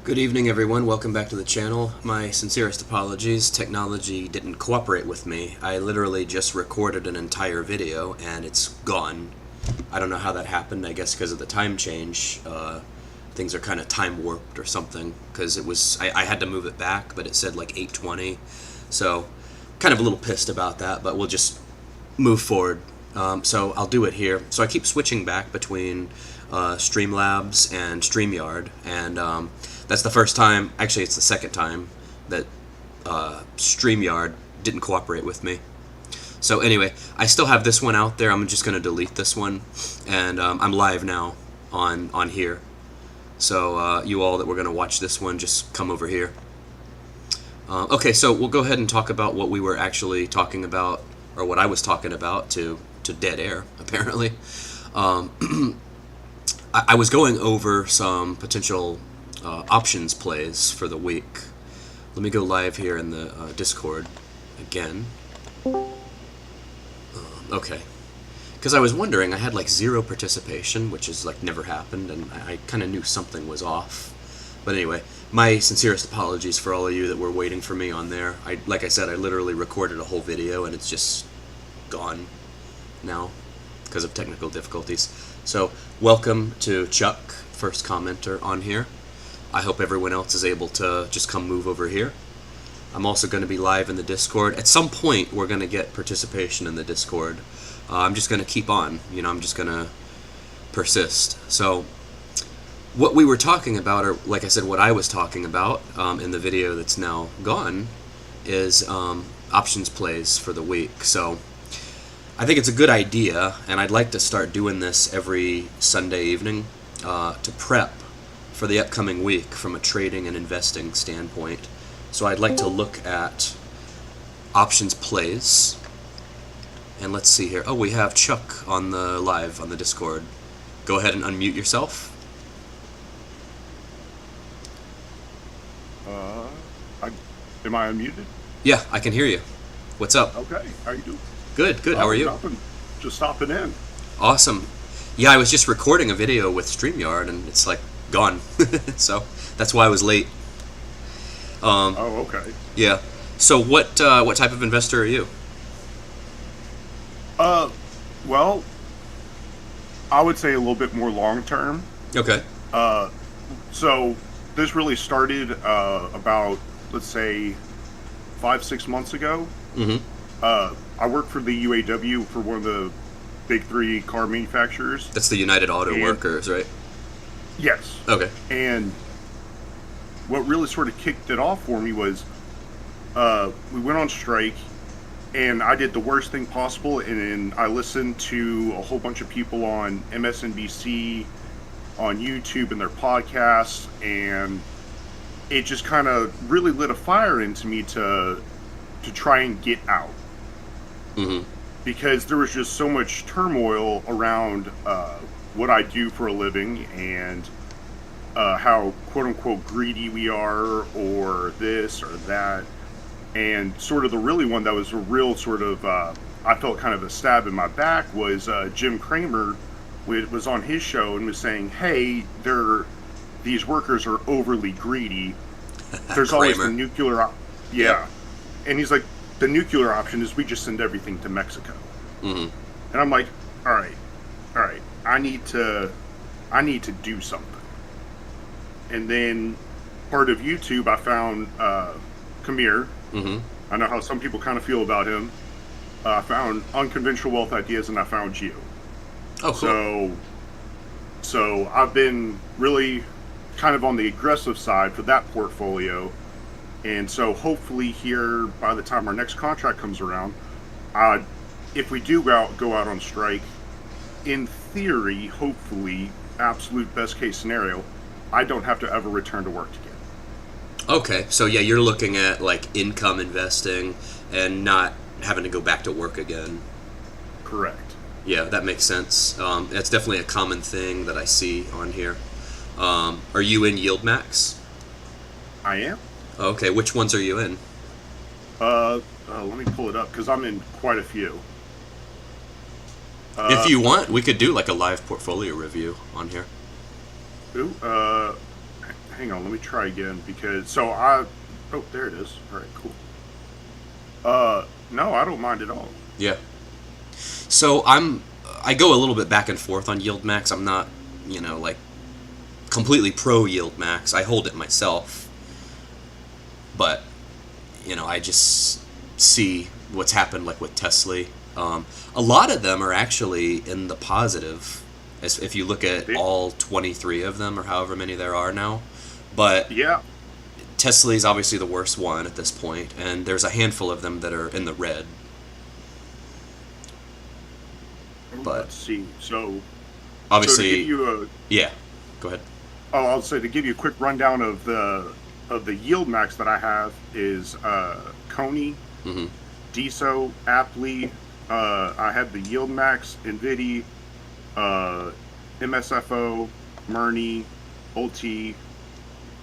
Good evening, everyone. Welcome back to the channel. My sincerest apologies. Technology didn't cooperate with me. I literally just recorded an entire video and it's gone. I don't know how that happened. I guess because of the time change. Things are kind of time warped or something. Because it was, I had to move it back, but it said like 8:20. So, kind of a little pissed about that, but we'll just move forward. So I'll do it here. So I keep switching back between Streamlabs and StreamYard, and that's the first time, actually it's the second time, that StreamYard didn't cooperate with me. So anyway, I still have this one out there. I'm just going to delete this one, and I'm live now on here. So you all that were going to watch this one, just come over here. Okay, so we'll go ahead and talk about what we were actually talking about, or what I was talking about to dead air, apparently. I was going over some potential options plays for the week. Let me go live here in the Discord again. Okay. Because I was wondering, I had like 0 participation, which is like never happened, and I kind of knew something was off. But anyway, my sincerest apologies for all of you that were waiting for me on there. Like I said, I literally recorded a whole video, and it's just gone now because of technical difficulties. So, welcome to Chuck, first commenter on here. I hope everyone else is able to just come move over here. I'm also going to be live in the Discord. At some point, we're going to get participation in the Discord. I'm just going to keep on. I'm just going to persist. So, what we were talking about, or like I said, what I was talking about in the video that's now gone, is options plays for the week. So, I think it's a good idea, and I'd like to start doing this every Sunday evening to prep for the upcoming week from a trading and investing standpoint. So I'd like to look at options plays. And let's see here. Oh, we have Chuck on the live on the Discord. Go ahead and unmute yourself. Am I unmuted? Yeah, I can hear you. What's up? Okay, how you doing? Good, good. How are you? Just stopping in. Awesome. Yeah, I was just recording a video with StreamYard, and it's like gone. So that's why I was late. Oh, okay. Yeah. So what type of investor are you? Well, I would say a little bit more long term. Okay. So this really started about, let's say, 5-6 months ago. Mm-hmm. I work for the UAW for one of the big 3 car manufacturers. That's the United Auto Workers, right? Yes. Okay. And what really sort of kicked it off for me was we went on strike, and I did the worst thing possible, and I listened to a whole bunch of people on MSNBC, on YouTube, and their podcasts, and it just kind of really lit a fire into me to try and get out. Mm-hmm. Because there was just so much turmoil around what I do for a living, and how quote-unquote greedy we are, or this or that. And sort of the really one that was a real sort of, I felt kind of a stab in my back, was Jim Cramer was on his show and was saying, hey, these workers are overly greedy. There's always the nuclear... Yeah. And he's like, the nuclear option is we just send everything to Mexico. Mm-hmm. And I'm like, all right, I need to do something. And then part of YouTube, I found Kamir. Mm-hmm. I know how some people kind of feel about him. I found Unconventional Wealth Ideas, and I found you. Oh, cool. So I've been really kind of on the aggressive side for that portfolio. And so hopefully here, by the time our next contract comes around, if we do go out on strike, in theory, hopefully, absolute best case scenario, I don't have to ever return to work again. Okay, so yeah, you're looking at like income investing and not having to go back to work again. Correct. Yeah, that makes sense. That's definitely a common thing that I see on here. Are you in Yield Max? I am. Okay, which ones are you in? Let me pull it up, because I'm in quite a few. If you want, we could do like a live portfolio review on here. Ooh, hang on, let me try again because oh, there it is. All right, cool. No, I don't mind at all. Yeah. So I go a little bit back and forth on yield max. I'm not, like completely pro yield max. I hold it myself, but I just see what's happened like with Tesla. A lot of them are actually in the positive, as if you look at all 23 of them or however many there are now. But Yeah. Tesla is obviously the worst one at this point, and there's a handful of them that are in the red. But Let's see. So to give obviously, you a yeah. Go ahead. oh, I'll say to give you a quick rundown of the yield max that I have is Coney, Hmm. DSO, Aptly. I have the yield max, Nvidia, uh, MSFO, Murni, OT.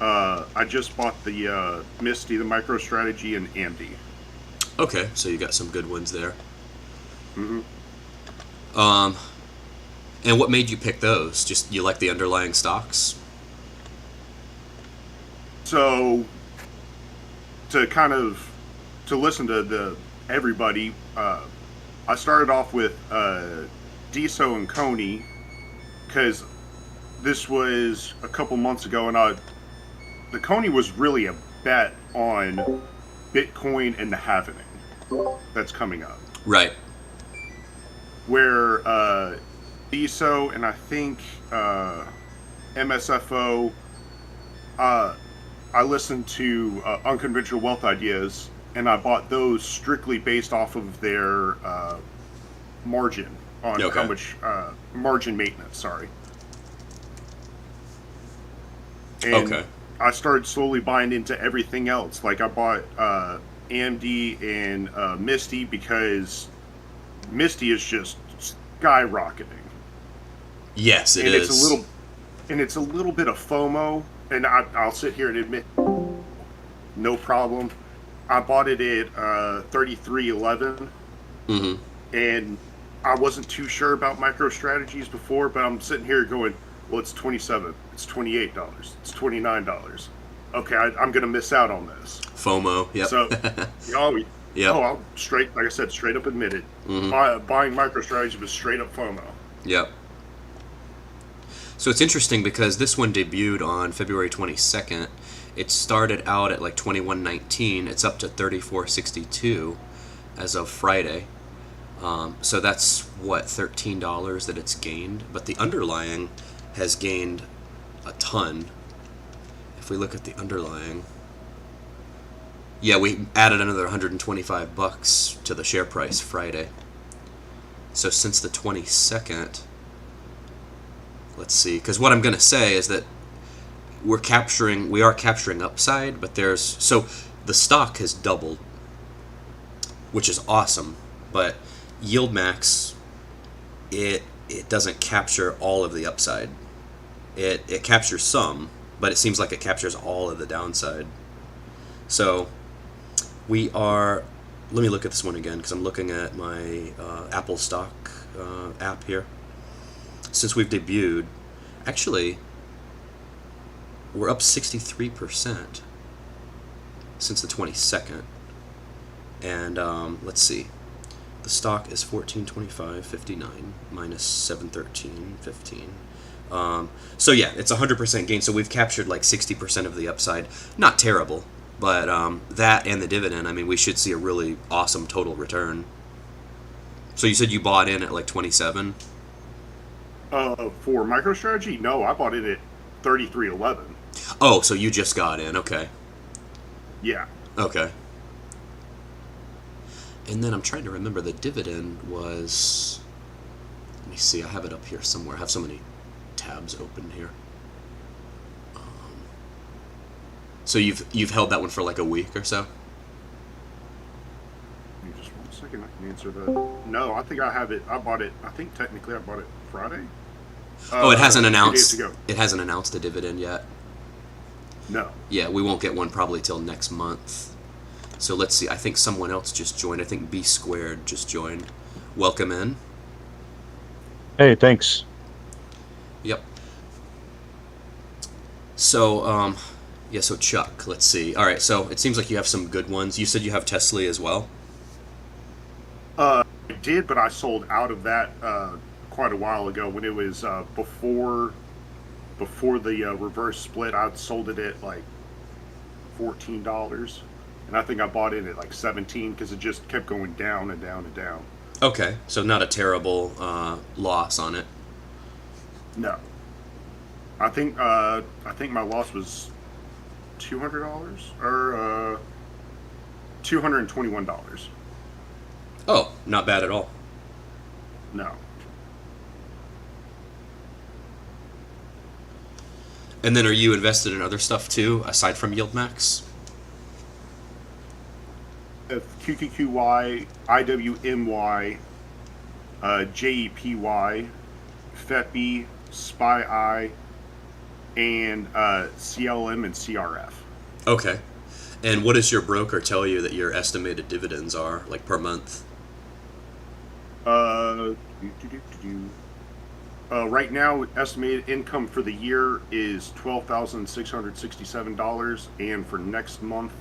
I just bought the Misty, the MicroStrategy, and AMD. Okay, so you got some good ones there. Hmm. Um, and what made you pick those? Just you like the underlying stocks? So to listen to the everybody, I started off with DSO and Coney because this was a couple months ago, and the Coney was really a bet on Bitcoin and the halving that's coming up. Right. Where DSO and I think MSFO, uh, I listened to Unconventional Wealth Ideas, and I bought those strictly based off of their margin on how Okay. much margin maintenance. Sorry, and Okay. I started slowly buying into everything else. Like I bought AMD and Misty because Misty is just skyrocketing, Yes, it and is. it's a little bit of FOMO. And I'll sit here and admit, no problem. I bought it at 33.11, Hmm. and I wasn't too sure about MicroStrategies before, but I'm sitting here going, well, it's 27, it's $28, it's $29. Okay, I'm gonna miss out on this. FOMO. So, Yep. oh, Yep. I'll straight, like I said, straight up admit it. Hmm. Buying MicroStrategy was straight up FOMO. Yep. So it's interesting because this one debuted on February 22nd. It started out at like 21.19. It's up to 34.62 as of Friday. So that's what, $13 that it's gained. But the underlying has gained a ton. If we look at the underlying, yeah, we added another 125 bucks to the share price Friday. So since the 22nd, let's see, because what I'm going to say is that we are capturing upside, but so the stock has doubled, which is awesome, but yield max, it doesn't capture all of the upside. It captures some, but it seems like it captures all of the downside. So we are, let me look at this one again because I'm looking at my Apple stock app here. Since we've debuted, actually, we're up 63% since the 22nd. And let's see. The stock is 1425.59 minus 713.15. So yeah, it's 100% gain. So we've captured like 60% of the upside. Not terrible, but that and the dividend, I mean, we should see a really awesome total return. So you said you bought in at like 27? For MicroStrategy, no, I bought it at 33.11. Oh, so you just got in. Okay. Yeah. Okay. And then I'm trying to remember, the dividend was, let me see, I have it up here somewhere. I have so many tabs open here. So you've held that one for like a week or so? Give me just 1 second, I can answer that. No, I think I have it. I bought it. I think technically I bought it Friday. Oh, it hasn't 2 days announced. ago. It hasn't announced a dividend yet. No. Yeah, we won't get one probably till next month. So let's see. I think someone else just joined. I think B Squared just joined. Welcome in. Hey, thanks. Yep. So, yeah, so Chuck, let's see. All right, so it seems like you have some good ones. You said you have Tesla as well? I did, but I sold out of that quite a while ago when it was before the reverse split. I sold it at like $14, and I think I bought it at like 17 because it just kept going down and down and down. Okay, so not a terrible loss on it. No, I think my loss was $200 or $221. Oh, not bad at all. No. And then are you invested in other stuff too, aside from Yield Max? QQQY, IWMY, JEPY, FETB, SPY-I, and CLM and CRF. Okay. And what does your broker tell you that your estimated dividends are, like per month? Uh, do, do, do, do, right now, estimated income for the year is $12,667, and for next month,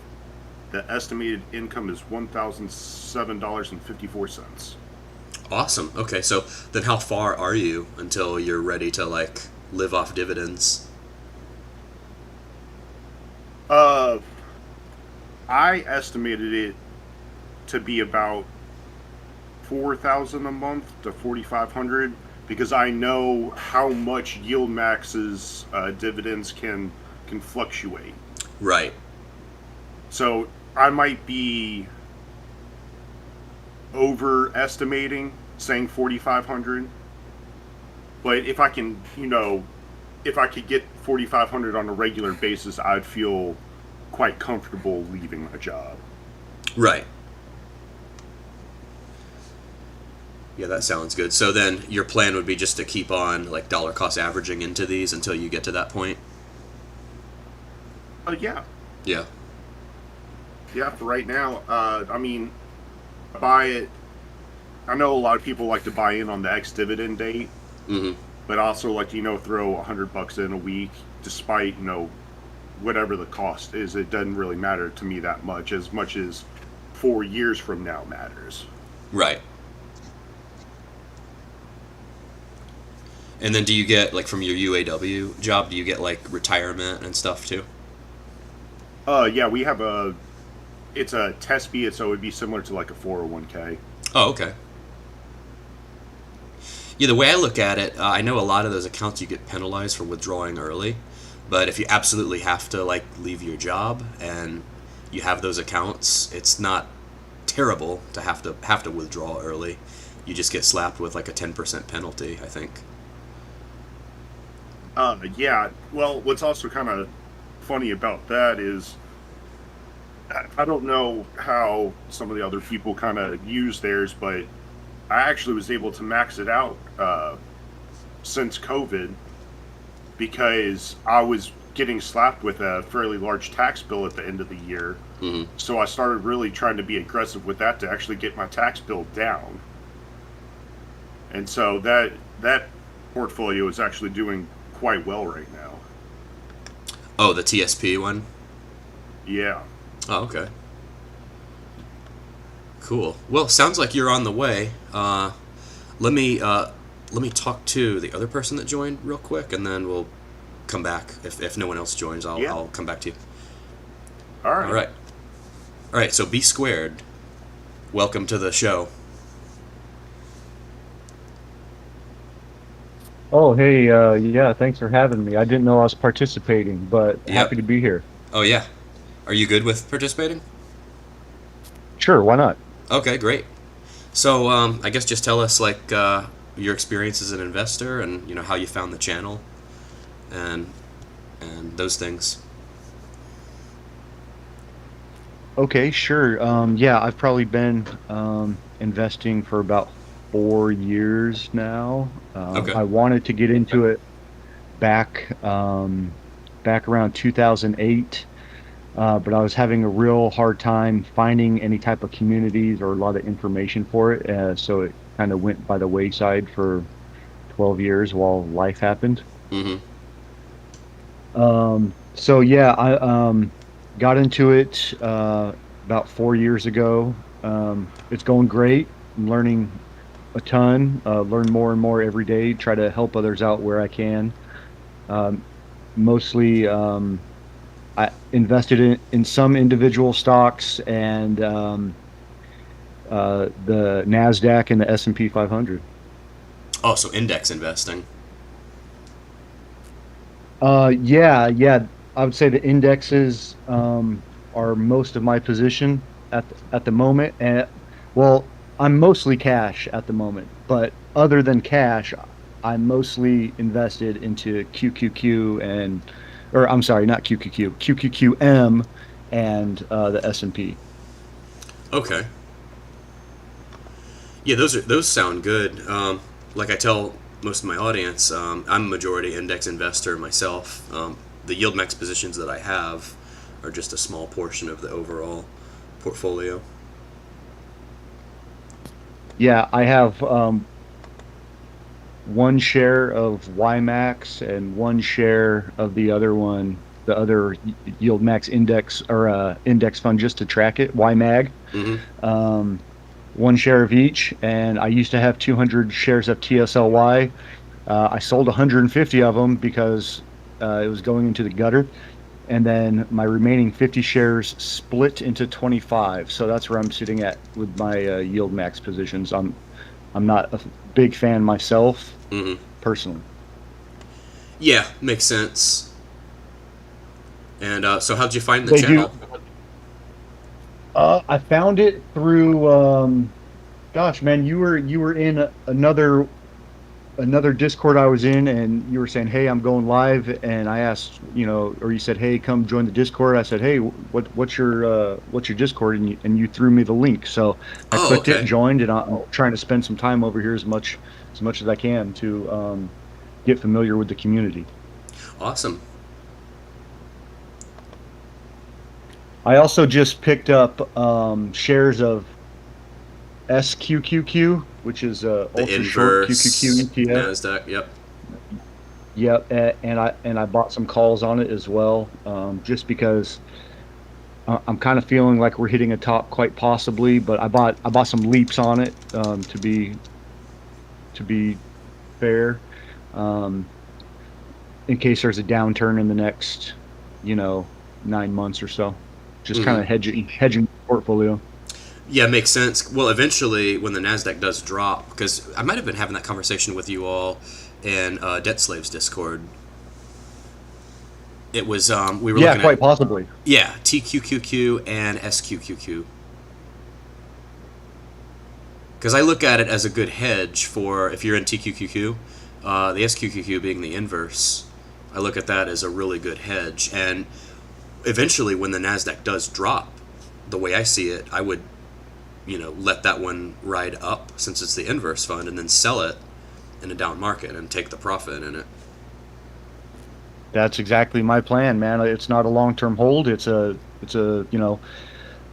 the estimated income is $1,007.54. Awesome. Okay, so then how far are you until you're ready to like live off dividends? Uh, I estimated it to be about 4,000 a month to 4,500 because I know how much Yield Max's dividends can fluctuate. Right. So I might be overestimating, saying 4,500. But if I can, if I could get 4,500 on a regular basis, I'd feel quite comfortable leaving my job. Right. Yeah, that sounds good. So then your plan would be just to keep on like dollar cost averaging into these until you get to that point? Yeah, Yeah. yeah. For right now, I mean, buy it. I know a lot of people like to buy in on the ex dividend date, Mhm. but also like to throw $100 in a week, despite whatever the cost is. It doesn't really matter to me that much as 4 years from now matters. Right. And then do you get like from your UAW job, do you get like retirement and stuff too? Yeah, we have it's a TESP, so it would be similar to like a 401k. Oh, okay. Yeah, the way I look at it, I know a lot of those accounts you get penalized for withdrawing early, but if you absolutely have to like leave your job and you have those accounts, it's not terrible to have to withdraw early. You just get slapped with like a 10% penalty, I think. Yeah. Well, what's also kind of funny about that is I don't know how some of the other people kind of use theirs, but I actually was able to max it out since COVID because I was getting slapped with a fairly large tax bill at the end of the year. Hmm. So I started really trying to be aggressive with that to actually get my tax bill down. And so that portfolio is actually doing quite well right now. Oh, the TSP one? Yeah. Oh, okay. Cool. Well, sounds like you're on the way. Let me let me talk to the other person that joined real quick, and then we'll come back. If no one else joins, Yeah. I'll come back to you. All All right. right. All right. So B squared. Welcome to the show. Oh, hey, yeah, thanks for having me. I didn't know I was participating, but Yep. happy to be here. Oh yeah. Are you good with participating? Sure, why not? Okay, great. So I guess just tell us like your experience as an investor, and how you found the channel, and those things. Okay, sure. Yeah, I've probably been investing for about 4 years now. Okay. I wanted to get into it back back around 2008, but I was having a real hard time finding any type of communities or a lot of information for it. So it kind of went by the wayside for 12 years while life happened. Mm-hmm. So yeah, I got into it about 4 years ago. It's going great. I'm learning a ton, learn more and more every day, try to help others out where I can. Um, Mostly, I invested in some individual stocks and the Nasdaq and the S&P 500. Oh, so index investing. Yeah, I would say the indexes are most of my position at the moment. And well, I'm mostly cash at the moment, but other than cash, I'm mostly invested into QQQ and, or I'm sorry, not QQQ, QQQM and the S&P. Okay. Yeah, those sound good. Like I tell most of my audience, I'm a majority index investor myself. The yield max positions that I have are just a small portion of the overall portfolio. Yeah, I have one share of YMAX and one share of the other one, the other yield max index or index fund just to track it, YMAG. Hmm. Um, One share of each. And I used to have 200 shares of TSLY. I sold 150 of them because it was going into the gutter. And then my remaining 50 shares split into 25. So that's where I'm sitting at with my yield max positions. I'm not a big fan myself Hmm. personally. Yeah, makes sense. And so, how'd you find the They channel? do. I found it through gosh, man, you were in another Discord I was in, and you were saying, "Hey, I'm going live," and I asked, or you said, "Hey, come join the Discord." I said, "Hey, what's your Discord?" And you threw me the link, so I Oh, clicked it, okay. joined, and I'm trying to spend some time over here as much as I can to get familiar with the community. Awesome. I also just picked up shares of SQQQ, which is The ultra short inverse QQQ ETF. Nasdaq. Yep. Yep, and I bought some calls on it as well, just because I'm kind of feeling like we're hitting a top quite possibly. But I bought some leaps on it, to be fair, um, in case there's a downturn in the next, 9 months or so. Just kind Hmm. of hedging the portfolio. Yeah, makes sense. Well, eventually, when the Nasdaq does drop, because I might have been having that conversation with you all in Debt Slaves Discord. It was we were Yeah, looking at, quite possibly. yeah, TQQQ and SQQQ, because I look at it as a good hedge for if you're in TQQQ, the SQQQ being the inverse. I look at that as a really good hedge, and eventually, when the Nasdaq does drop, the way I see it, I would let that one ride up since it's the inverse fund, and then sell it in a down market and take the profit in it. That's exactly my plan, man. It's not a long-term hold. It's a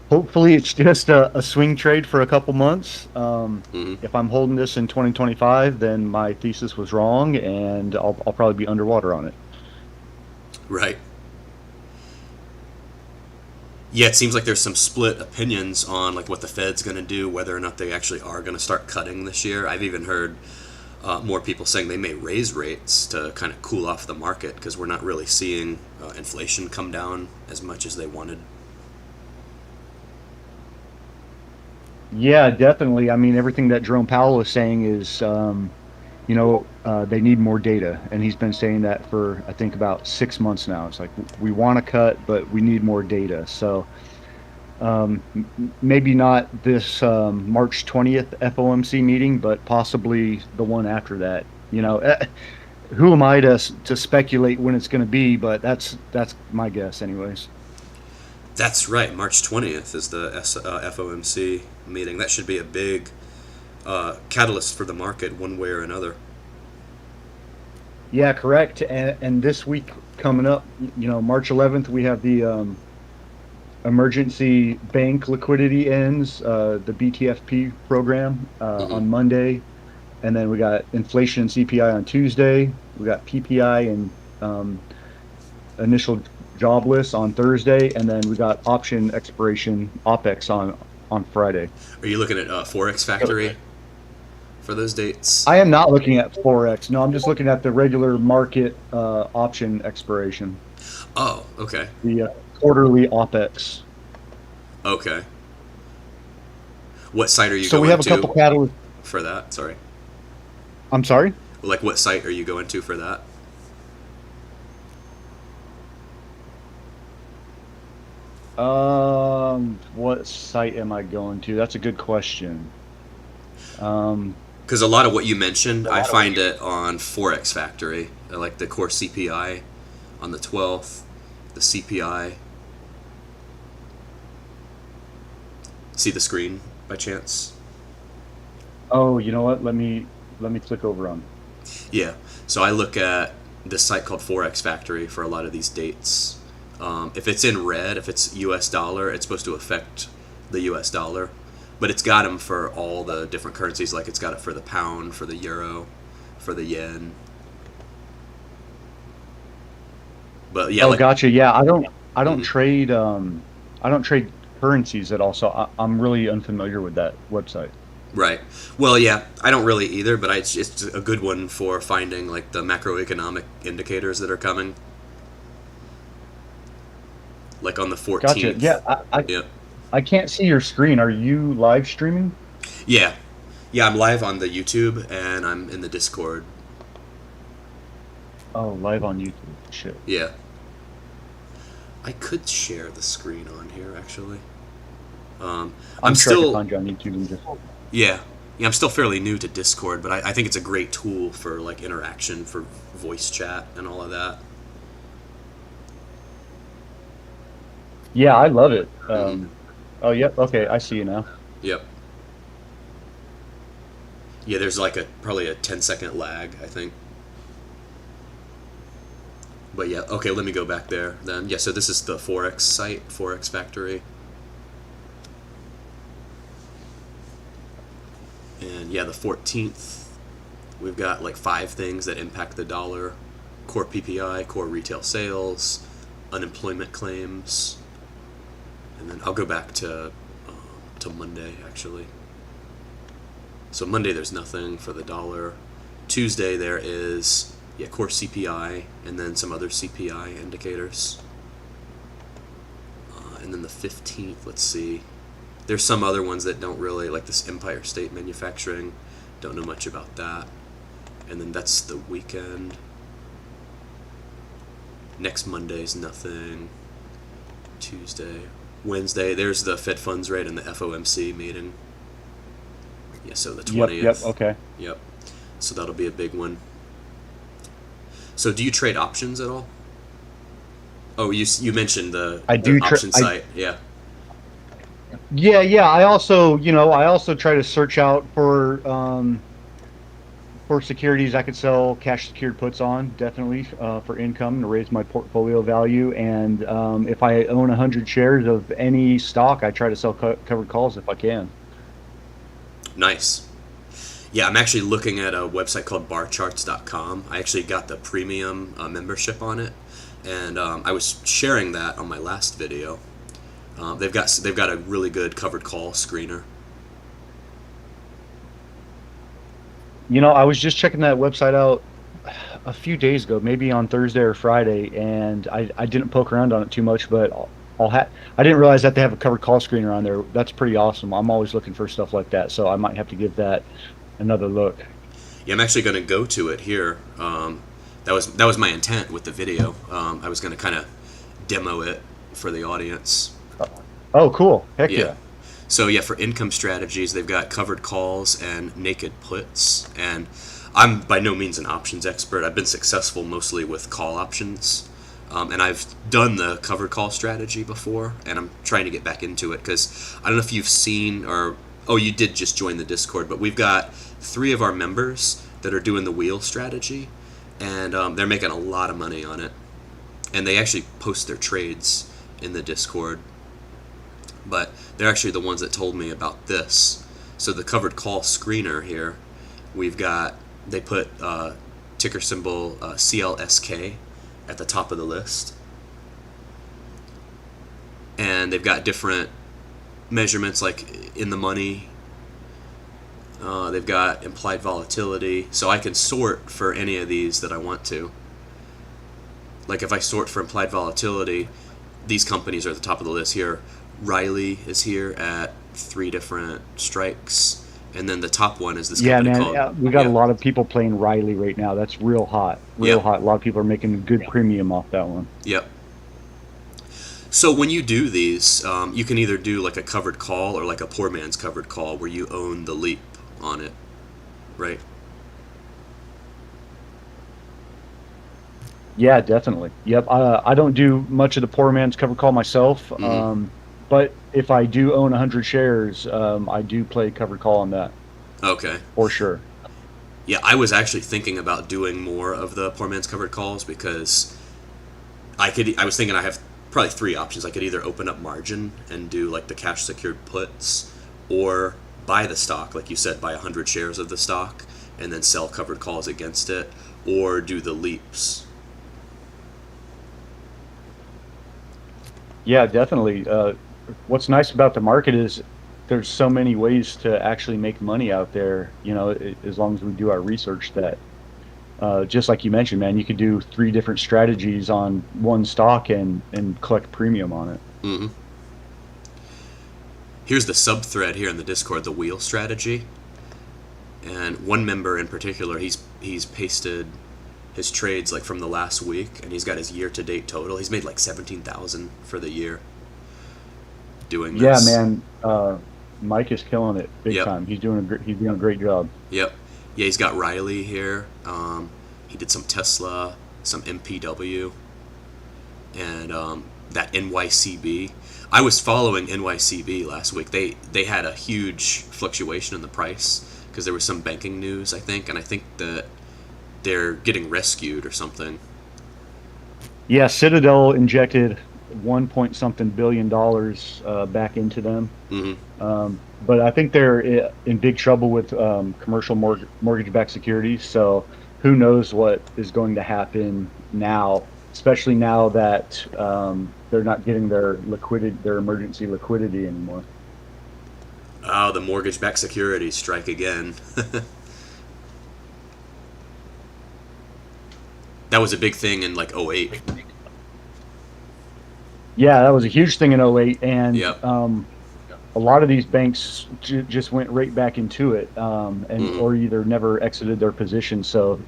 hopefully it's just a swing trade for a couple months. Hmm. If I'm holding this in 2025, then my thesis was wrong, and I'll probably be underwater on it. Right. Yeah, it seems like there's some split opinions on like what the Fed's going to do, whether or not they actually are going to start cutting this year. I've even heard more people saying they may raise rates to kind of cool off the market because we're not really seeing inflation come down as much as they wanted. Yeah, definitely. I mean, everything that Jerome Powell is saying is, they need more data, and he's been saying that for I think about 6 months now. It's like we want to cut, but we need more data. So maybe not this March 20th FOMC meeting, but possibly the one after that. Who am I to speculate when it's going to be? But that's my guess, anyways. That's right. March 20th is the FOMC meeting. That should be a big catalyst for the market, one way or another. Yeah, correct. And this week coming up, March 11th, we have the emergency bank liquidity ends, the BTFP program Hmm. on Monday. And then we got inflation and CPI on Tuesday. We got PPI and initial job list on Thursday, and then we got option expiration OPEX on Friday. Are you looking at Forex Factory for those dates? I am not looking at Forex. No, I'm just looking at the regular market option expiration, Oh, okay. the quarterly OPEX. Okay. What site are you So we going have a couple to catalysts. for that? Sorry. I'm sorry. Like, what site are you going to for that? What site am I going to? That's a good question. Um, Because a lot of what you mentioned, I find it on Forex Factory. I like the core CPI on the 12th, the CPI. See the screen by chance? oh, you know what? Let me click over on. Yeah. So I look at this site called Forex Factory for a lot of these dates. If it's in red, if it's US dollar, it's supposed to affect the US dollar. But it's got them for all the different currencies. Like it's got it for the pound, for the euro, for the yen. But yeah, Oh, like gotcha. Yeah, I don't mhm. trade I don't trade currencies at all, so I'm really unfamiliar with that website. Right. Well, yeah, I don't really either, but it's a good one for finding like the macroeconomic indicators that are coming. Like on the Gotcha. Yeah, 14th. Yeah. I can't see your screen. Are you live streaming? Yeah. Yeah, I'm live on the YouTube and I'm in the Discord. Oh, live on YouTube. Shit. Yeah. I could share the screen on here actually. I'm I'm sure I could still find you on YouTube and just. yeah. Yeah, I'm still fairly new to Discord, but I think it's a great tool for like interaction for voice chat and all of that. Yeah, I love it. Hmm. Oh, yep. Okay, I see you now. Yep. Yeah, there's like a probably a 10-second lag, I think. But yeah, okay, let me go back there then. Yeah, so this is the Forex site, Forex Factory. And yeah, the 14th, we've got like 5 things that impact the dollar: core PPI, core retail sales, unemployment claims, and then I'll go back to Monday actually. So Monday there's nothing for the dollar. Tuesday there is yeah core CPI and then some other CPI indicators. And then the 15th, let's see. There's some other ones that don't really like this Empire State Manufacturing. Don't know much about that. And then that's the weekend. Next Monday's nothing. Tuesday, Wednesday. There's the Fed funds rate and the FOMC meeting. Yeah, so the Yep, yep. 20th. Okay. Yep. So that'll be a big one. So do you trade options at all? Oh, you mentioned I the do. option site. Yeah. Yeah, yeah. I also try to search out for securities I could sell cash secured puts on, definitely for income to raise my portfolio value. And if I own 100 shares of any stock, I try to sell covered calls if I can. Nice. Yeah, I'm actually looking at a website called barcharts.com. I actually got the premium membership on it, and I was sharing that on my last video. They've got a really good covered call screener. I was just checking that website out a few days ago, maybe on Thursday or Friday, and I didn't poke around on it too much, but I didn't realize that they have a covered call screener on there. That's pretty awesome. I'm always looking for stuff like that, so I might have to give that another look. Yeah, I'm actually going to go to it here. That was my intent with the video. I was going to kind of demo it for the audience. Oh, cool. Heck Yeah. yeah. So yeah, for income strategies, they've got covered calls and naked puts. And I'm by no means an options expert. I've been successful mostly with call options, and I've done the covered call strategy before, and I'm trying to get back into it because I don't know if you've seen or oh, you did just join the Discord, but we've got 3 of our members that are doing the wheel strategy, and they're making a lot of money on it, and they actually post their trades in the Discord, but they're actually the ones that told me about this. So the covered call screener here, we've got they put ticker symbol CLSK at the top of the list, and they've got different measurements like in the money. They've got implied volatility, so I can sort for any of these that I want to. Like if I sort for implied volatility, these companies are at the top of the list here. Riley is here at 3 different strikes, and then the top one is this Yeah, company man, called we got a lot of people playing Riley right now. That's real hot, real Yep. hot. A lot of people are making a good premium off that one. Yep. So when you do these, you can either do like a covered call or like a poor man's covered call where you own the leap on it, right? Yeah, definitely. Yep. I don't do much of the poor man's cover call myself, but if I do own 100 shares, I do play covered call on that Okay. for sure. Yeah, I was actually thinking about doing more of the poor man's covered calls because I was thinking I have probably 3 options. I could either open up margin and do like the cash secured puts, or buy the stock, like you said, buy 100 shares of the stock and then sell covered calls against it, or do the leaps. Yeah, definitely. What's nice about the market is there's so many ways to actually make money out there, as long as we do our research that, just like you mentioned, man, you could do 3 different strategies on one stock and collect premium on it. hmm Here's the sub thread here in the Discord, the wheel strategy. And one member in particular, he's pasted his trades like from the last week, and he's got his year to date total. He's made like 17,000 for the year doing Yeah, this. man. Mike is killing it big Yep. time. He's doing a great job. Yep. Yeah, he's got Riley here. He did some Tesla, some MPW, and that NYCB. I was following NYCB last week. They had a huge fluctuation in the price because there was some banking news, I think, and I think that they're getting rescued or something. Yeah, Citadel injected 1 point something billion dollars back into them. hmm But I think they're in big trouble with commercial mortgage-backed securities. So who knows what is going to happen now, especially now that they're not getting their emergency liquidity anymore. Oh, the mortgage-backed securities strike again. That was a big thing in like '08. Yeah, that was a huge thing in '08, and Yep. a lot of these banks just went right back into it, and hmm or either never exited their position, so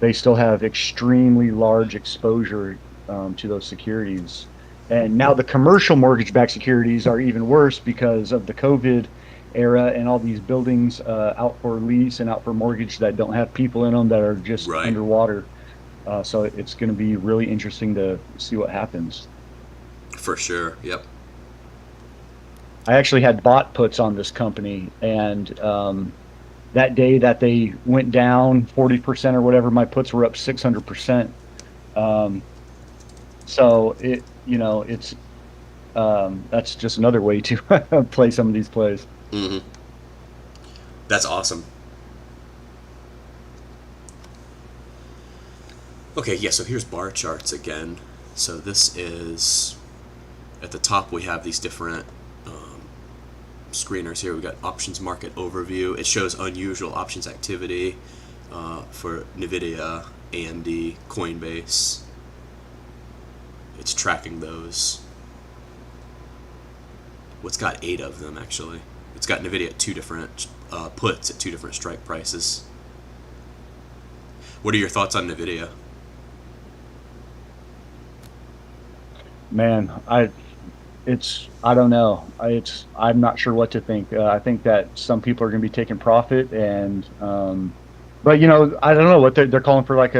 they still have extremely large exposure to those securities. And now the commercial mortgage-backed securities are even worse because of the COVID era and all these buildings out for lease and out for mortgage that don't have people in them, that are just Right. underwater. So it's going to be really interesting to see what happens. For sure. Yep. I actually had bought puts on this company, and that day that they went down 40% or whatever, my puts were up 600%. Um, so it's that's just another way to play some of these plays. hmm That's awesome. Okay, yeah, so here's bar charts again. So this is, at the top we have these different screeners here. We've got options market overview. It shows unusual options activity for Nvidia, AMD, Coinbase. It's tracking those. What's got 8 of them actually? It's got Nvidia at 2 different puts at 2 different strike prices. What are your thoughts on Nvidia? Man, I don't know. I'm not sure what to think. I think that some people are going to be taking profit, and but I don't know what they're calling for, like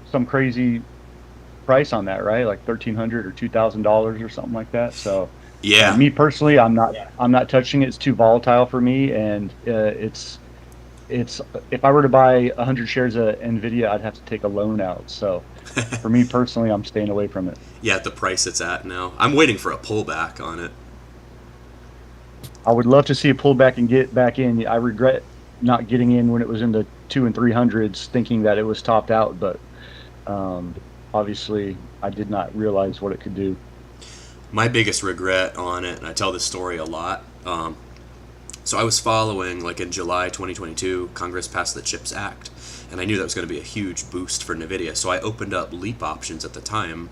some crazy price on that, right? Like $1,300 or $2,000 or something like that. So Yeah, me personally, I'm not touching it. It's too volatile for me, and it's if I were to buy 100 shares of Nvidia, I'd have to take a loan out. So for me personally, I'm staying away from it. yeah, at the price it's at now. I'm waiting for a pullback on it. I would love to see a pullback and get back in. I regret not getting in when it was in the 200s and 300s, thinking that it was topped out, but obviously I did not realize what it could do. My biggest regret on it, and I tell this story a lot. So I was following, like in July 2022, Congress passed the CHIPS Act, and I knew that was going to be a huge boost for Nvidia. So I opened up leap options at the time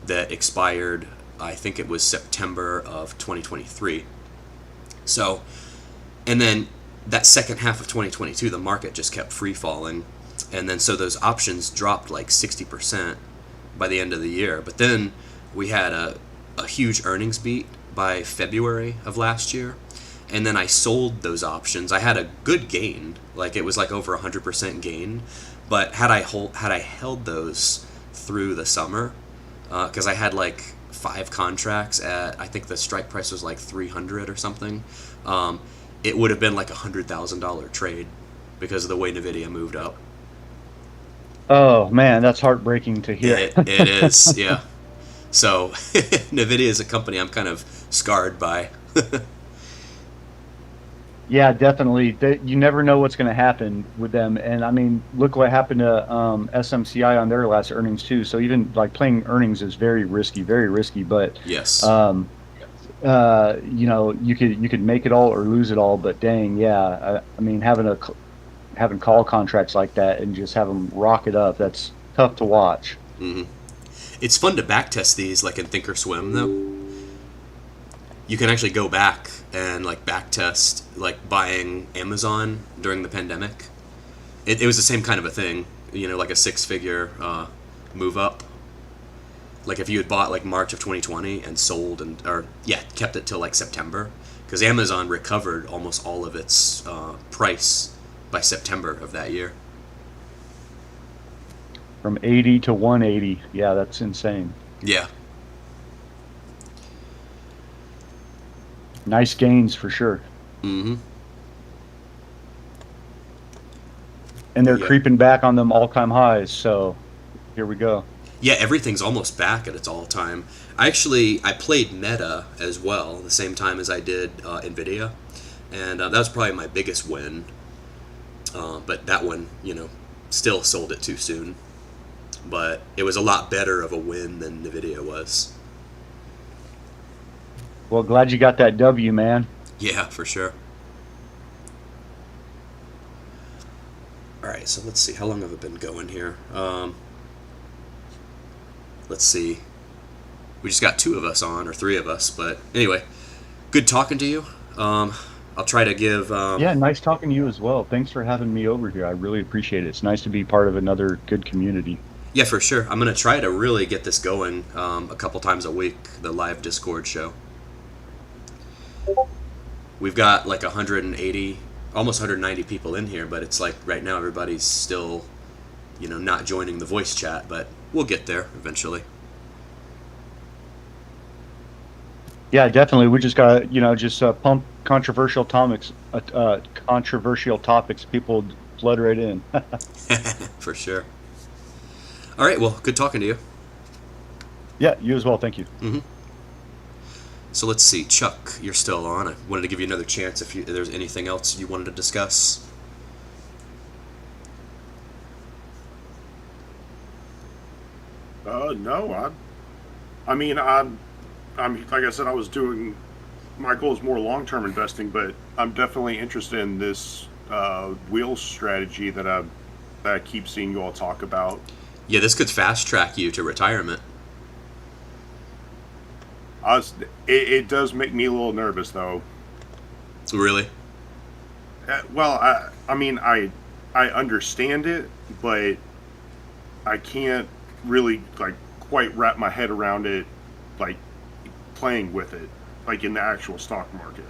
that expired, I think it was September of 2023. So, and then that second half of 2022, the market just kept free falling, and then so those options dropped like 60% by the end of the year. But then we had a huge earnings beat by February of last year, and then I sold those options. I had a good gain, like it was like over 100% gain, but had I held those through the summer, because I had like 5 contracts at, I think the strike price was like 300 or something, it would have been like $100,000 trade because of the way Nvidia moved up. Oh man, that's heartbreaking to hear. It is, yeah. So Nvidia is a company I'm kind of scarred by. Yeah, definitely. You never know what's going to happen with them. And I mean, look what happened to SMCI on their last earnings too. So even like playing earnings is very risky, very risky. But Yes. you know, you could make it all or lose it all. But dang, yeah. I mean, having call contracts like that and just have them rock it up, that's tough to watch. hmm It's fun to backtest these, like in Thinkorswim, though. You can actually go back and like backtest, like buying Amazon during the pandemic. It was the same kind of a thing, you know, like a 6-figure move up. Like if you had bought like March of 2020 and sold kept it till like September, because Amazon recovered almost all of its price by September of that year. From 80 to 180. Yeah, that's insane. Yeah. Nice gains for sure. Mm-hmm. And they're Yeah. creeping back on them all-time highs. So here we go. Yeah, everything's almost back at its all-time. I played Meta as well, the same time as I did Nvidia, and that was probably my biggest win. But that one, you know, still sold it too soon. But it was a lot better of a win than Nvidia was. Well, glad you got that W, man. Yeah, for sure. All right, so let's see. How long have I been going here? Let's see. We just got 2 of us on, or 3 of us. But anyway, good talking to you. I'll try to give. Yeah, nice talking to you as well. Thanks for having me over here. I really appreciate it. It's nice to be part of another good community. Yeah, for sure. I'm going to try to really get this going a couple times a week, the live Discord show. We've got like 180, almost 190 people in here, but it's like right now everybody's still, you know, not joining the voice chat, but we'll get there eventually. Yeah, definitely. We just got just pump controversial topics. People flood right in. For sure. All right, well, good talking to you. Yeah, you as well. Thank you. Mm-hmm. So let's see, Chuck, you're still on. I wanted to give you another chance if there's anything else you wanted to discuss. No, I'm like I said, I was doing. My goal is more long-term investing, but I'm definitely interested in this wheel strategy that I keep seeing you all talk about. Yeah, this could fast track you to retirement. It does make me a little nervous, though. Really? I mean, I understand it, but I can't really like quite wrap my head around it, like playing with it, like in the actual stock market.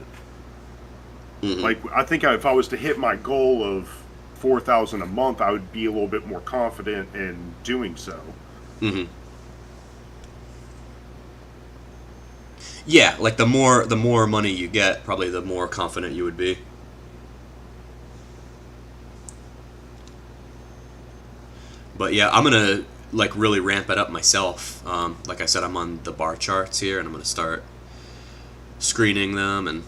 Mm-hmm. Like I think if I was to hit my goal of 4,000 a month, I would be a little bit more confident in doing so. Mm-hmm. Yeah, like the more money you get, probably the more confident you would be. But yeah, I'm gonna like really ramp it up myself. Like I said, I'm on the bar charts here, and I'm gonna start screening them and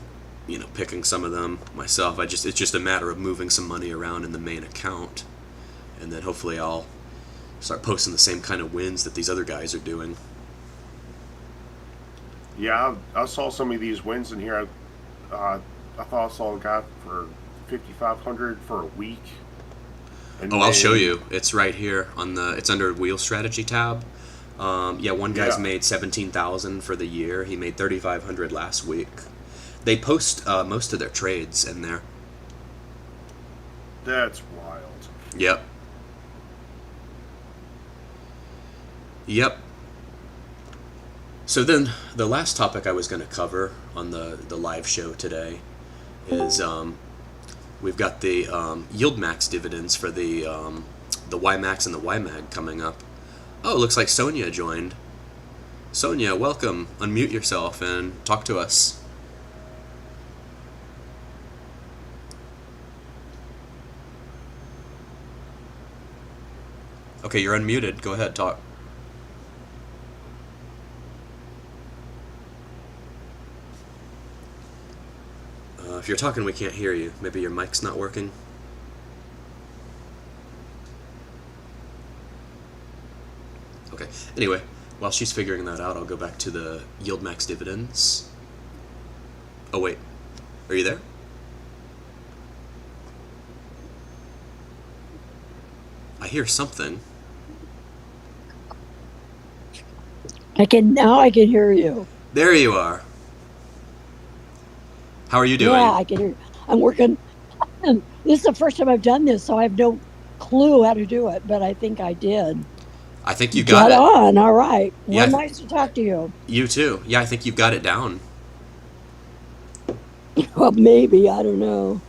picking some of them myself. It's just a matter of moving some money around in the main account, and then hopefully I'll start posting the same kind of wins that these other guys are doing. Yeah, I saw some of these wins in here. I thought I saw a guy for 5,500 for a week, Oh, and I'll show then you. It's right here on the. It's under wheel strategy tab. Yeah, one guy's yeah, made 17,000 for the year. He made 3,500 last week. They post most of their trades in there. that's wild. Yep. Yep. So then, the last topic I was going to cover on the live show today is we've got the yield max dividends for the YMAX and the YMAG coming up. Oh, it looks like Sonia joined. Sonia, welcome. Unmute yourself and talk to us. Okay, you're unmuted. Go ahead, talk. If you're talking, we can't hear you. Maybe your mic's not working. Okay. Anyway, while she's figuring that out, I'll go back to the yield max dividends. Oh, wait. Are you there? I hear something. I can hear you. There you are. How are you doing? Yeah, I can hear you. I'm working. This is the first time I've done this, so I have no clue how to do it, but I think I did. I think you got Dead it. on. All right. Yeah, Well, nice to talk to you. you too. Yeah, I think you've got it down. Well, maybe. I don't know.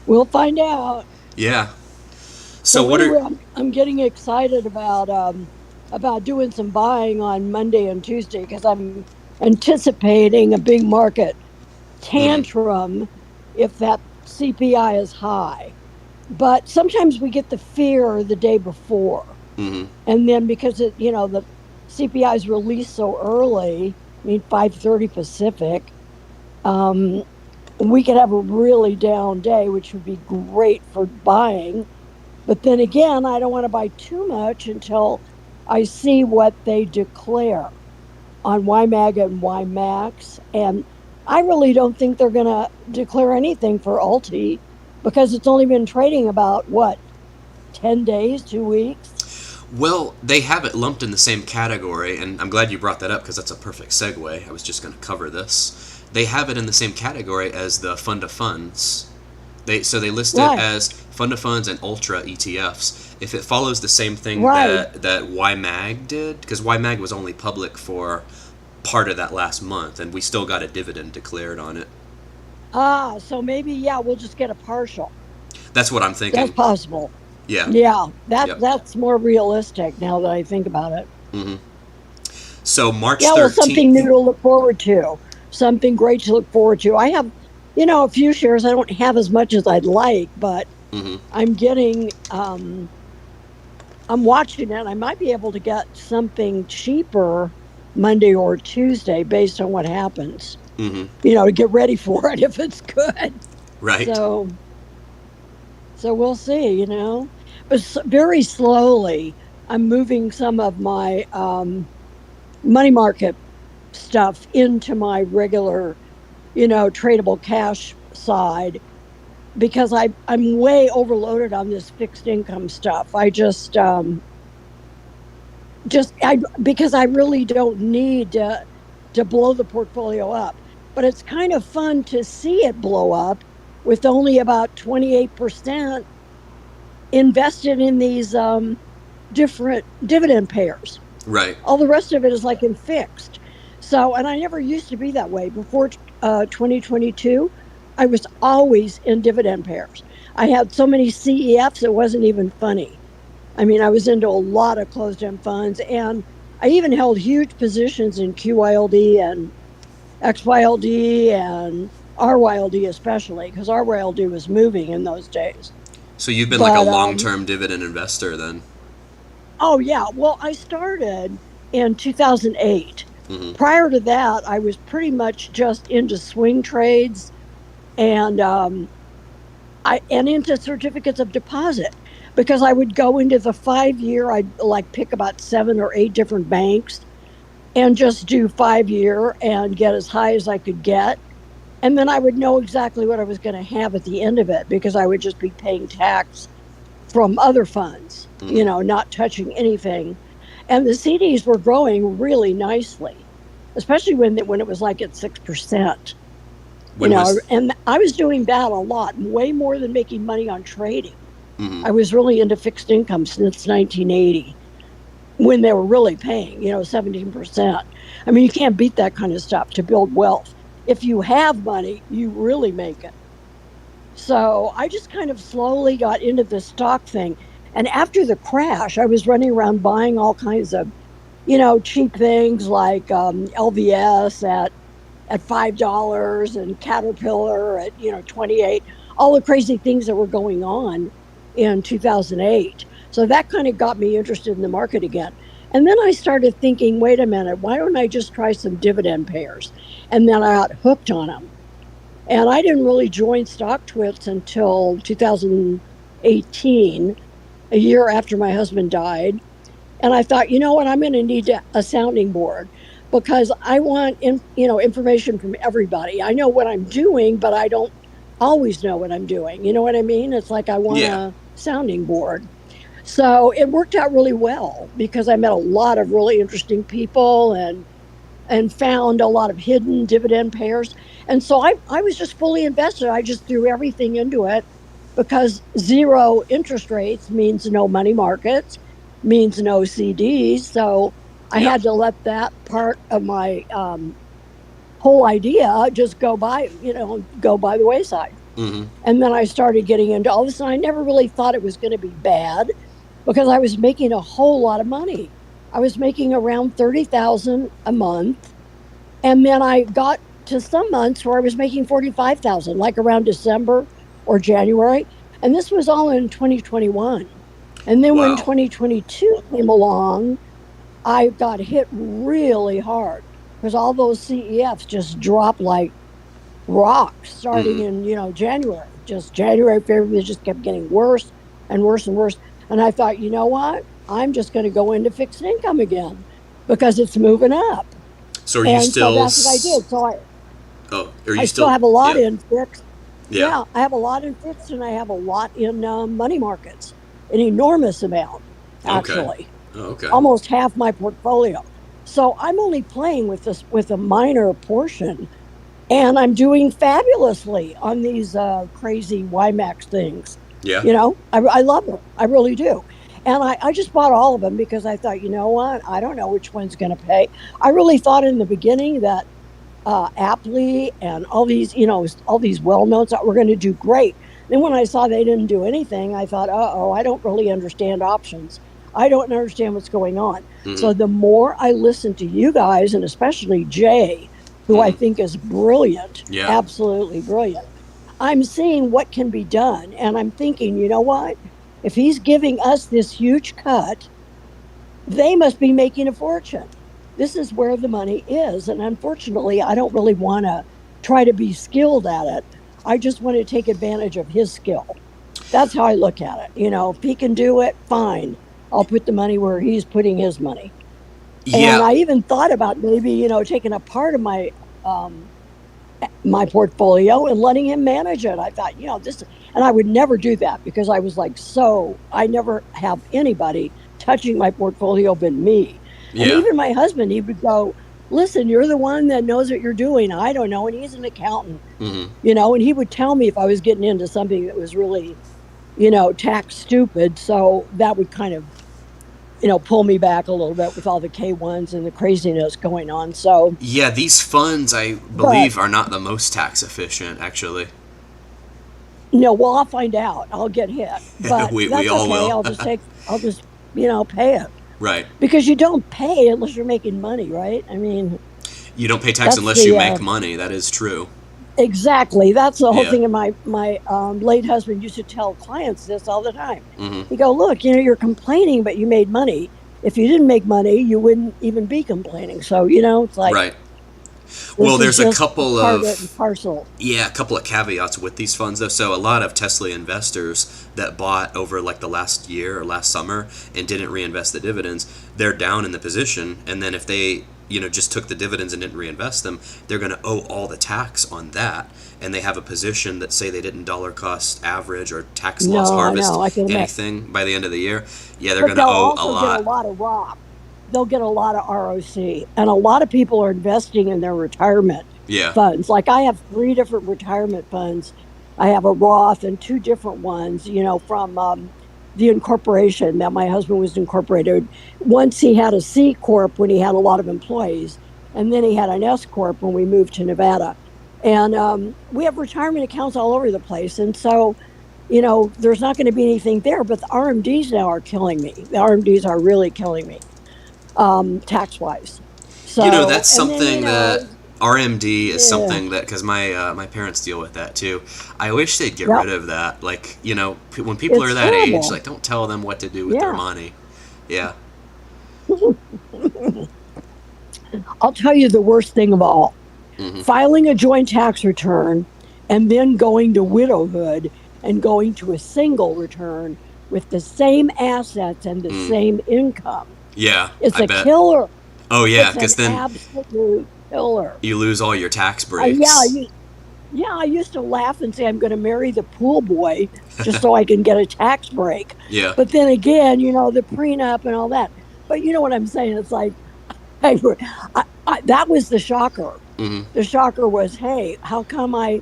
We'll find out. Yeah. So So what are? anyway, I'm getting excited about doing some buying on Monday and Tuesday because I'm anticipating a big market Mm-hmm, tantrum if that CPI is high. But sometimes we get the fear the day before. mm-hmm. And then because the CPI is released so early, I mean 5:30 Pacific, um, we could have a really down day, which would be great for buying. But then again, I don't want to buy too much until I see what they declare on YMAG and YMAX. And I really don't think they're going to declare anything for Alti because it's only been trading about what, 10 days, 2 weeks? Well, they have it lumped in the same category, and I'm glad you brought that up because that's a perfect segue. I was just going to cover this. They have it in the same category as the fund of funds. They list it Right, as fund of funds and ultra ETFs. If it follows the same thing right. that YMAG did, because YMAG was only public for part of that last month, and we still got a dividend declared on it. So maybe, yeah, we'll just get a partial. That's what I'm That's thinking. possible. Yeah. Yeah, Yep. that's more realistic now that I think about it. hmm So March Yeah, well, something new 13th. to look forward to, something great to look forward to. I have, a few shares. I don't have as much as I'd like, but hmm I'm getting, I'm watching it. I might be able to get something cheaper Monday or Tuesday based on what happens, hmm to get ready for it if it's good. Right. So, so we'll see. But very slowly, I'm moving some of my money market stuff into my regular, tradable cash side because I'm way overloaded on this fixed income stuff. I just I because I really don't need to blow the portfolio up. But it's kind of fun to see it blow up with only about 28% invested in these different dividend payers. Right. All the rest of it is like in fixed. So, and I never used to be that way before 2022. I was always in dividend pairs. I had so many CEFs, it wasn't even funny. I mean, I was into a lot of closed end funds, and I even held huge positions in QYLD and XYLD and RYLD, especially because RYLD was moving in those days. So you've been like a But long-term dividend investor then. oh yeah, well, I started in 2008. hmm Prior to that, I was pretty much just into swing trades and and into certificates of deposit because I would go into the 5 year. I'd like pick about 7 or 8 different banks, and just do 5 year and get as high as I could get. And then I would know exactly what I was going to have at the end of it because I would just be paying tax from other funds, Mm-hmm. not touching anything. And the CDs were growing really nicely, especially when it was like at 6%. When was? And I was doing that a lot, way more than making money on trading. Mm-hmm. I was really into fixed income since 1980 when they were really paying, 17%. I mean, you can't beat that kind of stuff to build wealth. If you have money, you really make it. So I just kind of slowly got into the stock thing. And after the crash, I was running around buying all kinds of, cheap things like LVS at $5 and Caterpillar at 28, all the crazy things that were going on in 2008. So that kind of got me interested in the market again. And then I started thinking, wait a minute, why don't I just try some dividend payers? And then I got hooked on them. And I didn't really join Stock Twits until 2018, a year after my husband died. And I thought, you know what, I'm going to need a sounding board because I want information from everybody. I know what I'm doing, but I don't always know what I'm doing. You know what I mean? It's like I want Yeah. a sounding board. So it worked out really well because I met a lot of really interesting people and found a lot of hidden dividend payers. And so I was just fully invested. I just threw everything into it because zero interest rates means no money markets, means no CDs. So I Yeah. had to let that part of my whole idea just go by the wayside. Mm-hmm. And then I started getting into all this, and I never really thought it was going to be bad because I was making a whole lot of money. I was making around 30,000 a month, and then I got to some months where I was making 45,000, like around December or January. And this was all in 2021. And then when Wow. 2022 came along, I got hit really hard because all those CEFs just dropped like rocks starting Mm-hmm. in, January. Just January, February, it just kept getting worse and worse and worse. And I thought, you know what? I'm just going to go into fixed income again because it's moving up. So are you And so still? that's what I did. So Oh, are I you still still? have a lot Yeah. in fixed. Yeah. Yeah, I have a lot in fixed and I have a lot in money markets, an enormous amount, Okay. actually, Oh, okay. almost half my portfolio. So I'm only playing with this with a minor portion, and I'm doing fabulously on these crazy YMAX things. Yeah. I love them. I really do. And I just bought all of them because I thought, you know what? I don't know which one's going to pay. I really thought in the beginning that Apley and all these well knowns that were going to do great. Then when I saw they didn't do anything, I thought, I don't really understand options. I don't understand what's going on. Mm-hmm. So the more I listen to you guys, and especially Jay, who I Mm-hmm. think is brilliant, Yeah. absolutely brilliant, I'm seeing what can be done. And I'm thinking, you know what? If he's giving us this huge cut, they must be making a fortune. This is where the money is. And unfortunately, I don't really want to try to be skilled at it. I just want to take advantage of his skill. That's how I look at it. If he can do it, fine. I'll put the money where he's putting his money. And Yeah. I even thought about maybe, taking a part of um, my portfolio and letting him manage it. I thought, this, and I would never do that because I was like, I never have anybody touching my portfolio but me. And Yeah. even my husband, he would go, listen, you're the one that knows what you're doing. I don't know. And he's an accountant, Mm-hmm. and he would tell me if I was getting into something that was really, tax stupid. So that would kind of, pull me back a little bit with all the K1s and the craziness going on. So, Yeah. These funds, I but believe, are not the most tax efficient. Actually, no, well, I'll find out. I'll get hit, but we that's all okay. will. I'll just, pay it Right. because you don't pay unless you're making money, right? I mean, You don't pay tax that's unless you the make money. That is true. exactly. That's the whole Yeah. thing. And my late husband used to tell clients this all the time. Mm-hmm. He go, look, you're complaining, but you made money. If you didn't make money, you wouldn't even be complaining. So it's like Right. Well, this is there's a just couple part and of parcel. yeah, a couple of caveats with these funds though. So a lot of Tesla investors that bought over like the last year or last summer and didn't reinvest the dividends, they're down in the position. And then if they just took the dividends and didn't reinvest them, they're going to owe all the tax on that. And they have a position that say they didn't dollar cost average or tax loss No, I harvest know. I can imagine. anything by the end of the year. Yeah, they're But going to they'll owe a also get a lot. lot of ROC. They'll get a lot of ROC. And a lot of people are investing in their retirement Yeah. funds. Like I have 3 different retirement funds. I have a Roth and 2 different ones, from the incorporation that my husband was incorporated. Once he had a C Corp when he had a lot of employees, and then he had an S Corp when we moved to Nevada. And we have retirement accounts all over the place. And so, there's not going to be anything there, but the RMDs now are killing me. The RMDs are really killing me, tax wise. So, That's and then, something that RMD is yeah, something that, because my parents deal with that too. I wish they'd get yep, rid of that. Like, when people are it's that age, terrible. like, don't tell them what to do with their Yeah. money. Yeah. I'll tell you the worst thing of all, Hmm. filing a joint tax return and then going to widowhood and going to a single return with the same assets and the Mm. same income. Yeah, It's I a bet. killer. Oh yeah, It's because an then absolute killer. you lose all your tax Yeah, breaks. yeah, I used to laugh and say I'm going to marry the pool boy just so I can get a tax break. Yeah. But then again, the prenup and all that. But you know what I'm saying? It's like, hey, that was the shocker. Hmm. The shocker was, hey, how come I'm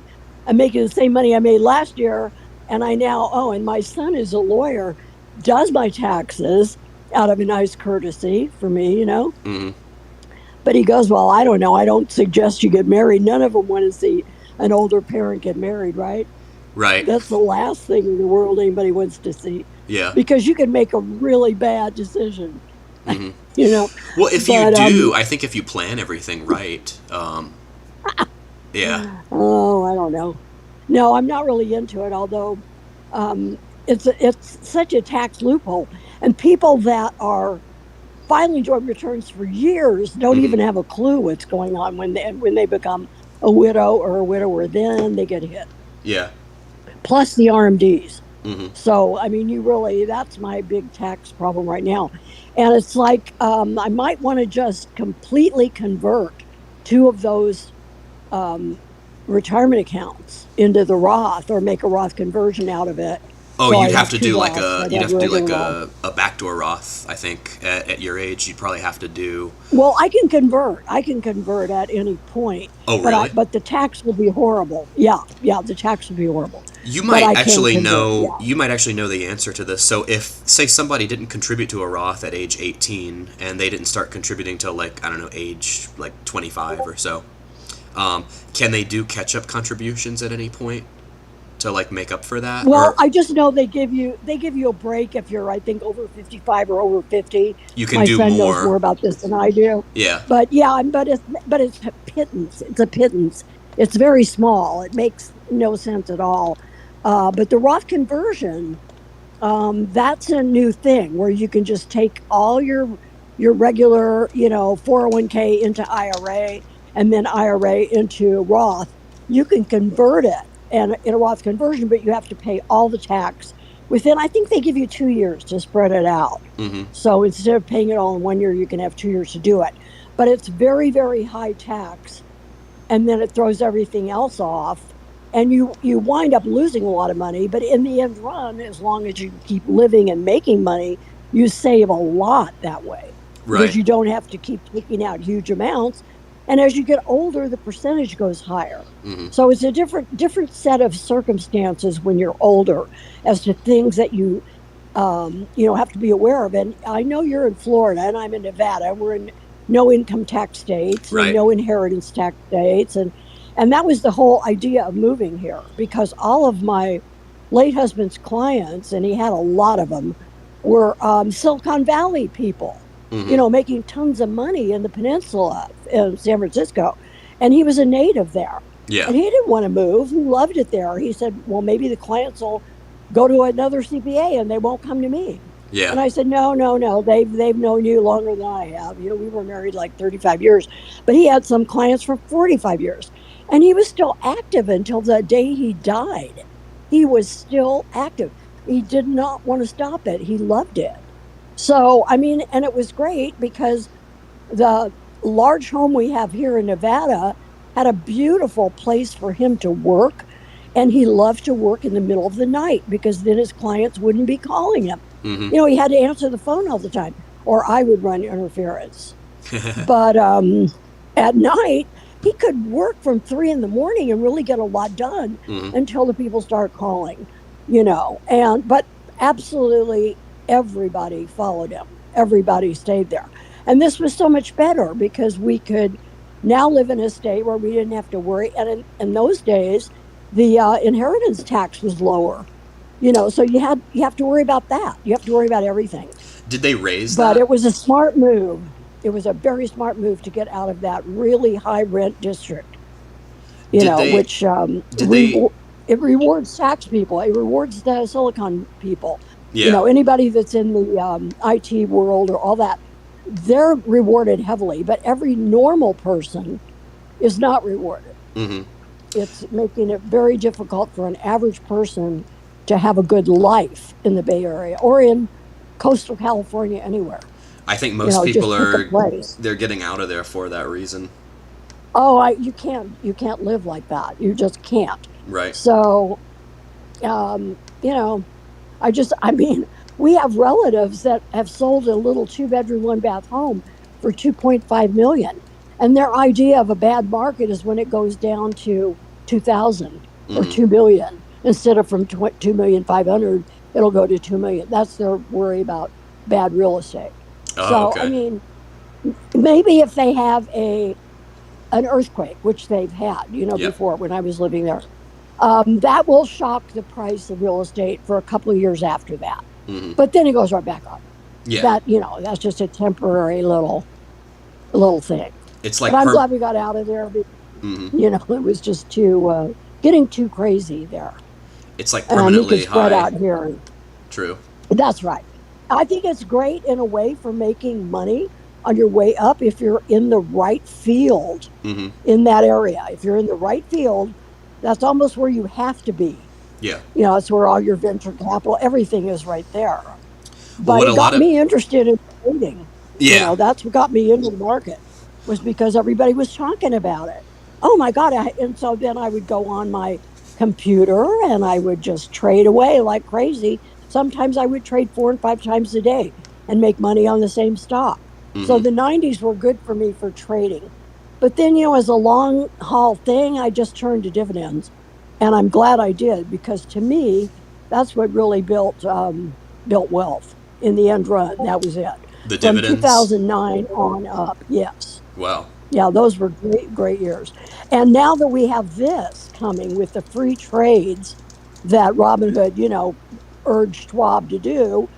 making the same money I made last year, and I now and my son is a lawyer, does my taxes out of a nice courtesy for me. Hmm. But he goes, well, I don't know. I don't suggest you get married. None of them want to see an older parent get married, right? Right. That's the last thing in the world anybody wants to see Yeah. because you can make a really bad decision, Hmm. you know. Well, if you But do, I think if you plan everything right, yeah. oh, I don't know. No, I'm not really into it. Although it's such a tax loophole, and people that are filing joint returns for years don't Hmm. even have a clue what's going on when they become a widow or a widower. Then they get hit. Yeah. Plus the RMDs. Hmm. So, I mean, that's my big tax problem right now. And it's like, I might want to just completely convert 2 of those um, retirement accounts into the Roth or make a Roth conversion out of it. Oh, So you'd I'd have have to two do like Roths. a I'd you'd have have to do like regular Roth. a backdoor Roth. I think at your age, you'd probably have to do. Well, I can convert. I can convert at any point, Oh, but really? but the tax will be horrible. Yeah, yeah, the tax will be horrible. You But might I can actually convert. know. Yeah. You might actually know the answer to this. So, if say somebody didn't contribute to a Roth at age 18 and they didn't start contributing till like I don't know age like 25 or so, can they do catch up contributions at any point to like make up for that? Well, Or I just know they give you a break if you're, I think, over 55 or over 50. you can My do son knows more more? about this than I do. Yeah. But yeah, but it's a pittance. It's a pittance. It's very small. It makes no sense at all. But the Roth conversion, that's a new thing where you can just take all your regular, 401k into IRA and then IRA into Roth. You can convert it and in a Roth conversion, but you have to pay all the tax within. I think they give you 2 years to spread it out. Hmm. So instead of paying it all in one year, you can have 2 years to do it. But it's very, very high tax, and then it throws everything else off, and you wind up losing a lot of money. But in the end run, as long as you keep living and making money, you save a lot that way because Right. you don't have to keep taking out huge amounts. And as you get older, the percentage goes higher. Hmm. So it's a different set of circumstances when you're older as to things that you have to be aware of. And I know you're in Florida and I'm in Nevada. We're in no income tax states and Right. no inheritance tax states. And that was the whole idea of moving here because all of my late husband's clients, and he had a lot of them, were Silicon Valley people, Hmm. making tons of money in the peninsula in San Francisco. And he was a native there. Yeah. And he didn't want to move. He loved it there. He said, well, maybe the clients will go to another CPA and they won't come to me. Yeah. And I said, no, no, no. They've known you longer than I have. We were married like 35 years, but he had some clients for 45 years. And he was still active until the day he died. He was still active. He did not want to stop it. He loved it. So, I mean, and it was great because the large home we have here in Nevada had a beautiful place for him to work. And he loved to work in the middle of the night because then his clients wouldn't be calling him. Mm-hmm. You know, he had to answer the phone all the time, or I would run interference. But at night, he could work from 3 in the morning and really get a lot done Mm-hmm. until the people start calling, but absolutely everybody followed him. Everybody stayed there. And this was so much better because we could now live in a state where we didn't have to worry. And in those days, the inheritance tax was lower. So you have to worry about that. You have to worry about everything. Did they raise But that? it was a smart move. It was a very smart move to get out of that really high rent district. Did they? Which Did they? it rewards tax people. It rewards the Silicon people. Yeah. Anybody that's in the IT world or all that, they're rewarded heavily. But every normal person is not rewarded. Mm-hmm. It's making it very difficult for an average person to have a good life in the Bay Area or in coastal California, anywhere. I think most Just people pick a are place. they're getting out of there for that reason. Oh, you can't live like that. You just can't. Right. So, um, you know, I mean, we have relatives that have sold a little 2 bedroom, 1 bath home for 2.5 million. And their idea of a bad market is when it goes down to 2,000 or Mm-hmm. 2 million instead of from 2,500,000, it'll go to 2 million. That's their worry about bad real estate. Oh, So, I okay. mean, maybe if they have an earthquake, which they've had, Yep. before when I was living there, that will shock the price of real estate for a couple of years after that. Mm-hmm. But then it goes right back up. Yeah. That's just a temporary little thing. It's But like I'm glad we got out of there because, Mm-hmm. it was just too getting too crazy there. It's like And you can permanently spread high. out here. And True. that's right. I think it's great in a way for making money on your way up if you're in the right field Mm-hmm. in that area. If you're in the right field, that's almost where you have to be. Yeah. It's where all your venture capital, everything is right there. Well, But what a it lot got of me interested in trading. yeah. That's what got me into the market was because everybody was talking about it. Oh my God. And so then I would go on my computer and I would just trade away like crazy. Sometimes I would trade 4 and 5 times a day and make money on the same stock. So Mm-hmm. the 90s were good for me for trading. But then, as a long haul thing, I just turned to dividends. And I'm glad I did because to me, that's what really built wealth in the end run. That was it. The From dividends. 2009 on up. Yes. Wow. Yeah, those were great, great years. And now that we have this coming with the free trades that Robinhood, urged Schwab to do,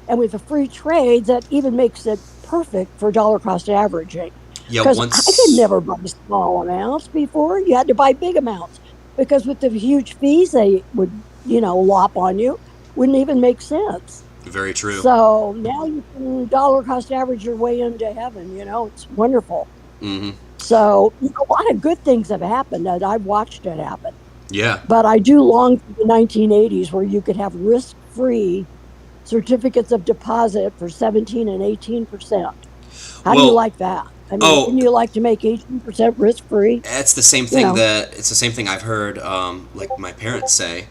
and with the free trades, that even makes it perfect for dollar cost averaging. Yeah. Because I could Once. never buy small amounts before. You had to buy big amounts because with the huge fees they would, lop on you, wouldn't even make sense. Very true. So now you can dollar cost average your way into heaven. It's wonderful. Mm-hmm. So a lot of good things have happened that I've watched it happen. Yeah. But I do long for the 1980s where you could have risk-free certificates of deposit for 17 and 18%. How do you Well. like that? I mean, Oh, wouldn't you like to make 18% risk-free? it's the same You thing know, that it's the same thing I've heard like my parents say.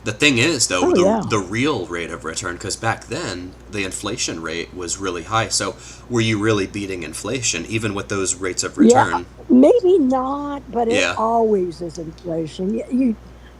The thing is, though, oh yeah. the real rate of return, because back then the inflation rate was really high. So were you really beating inflation, even with those rates of Yeah, return? maybe not, but it Yeah. always is inflation. They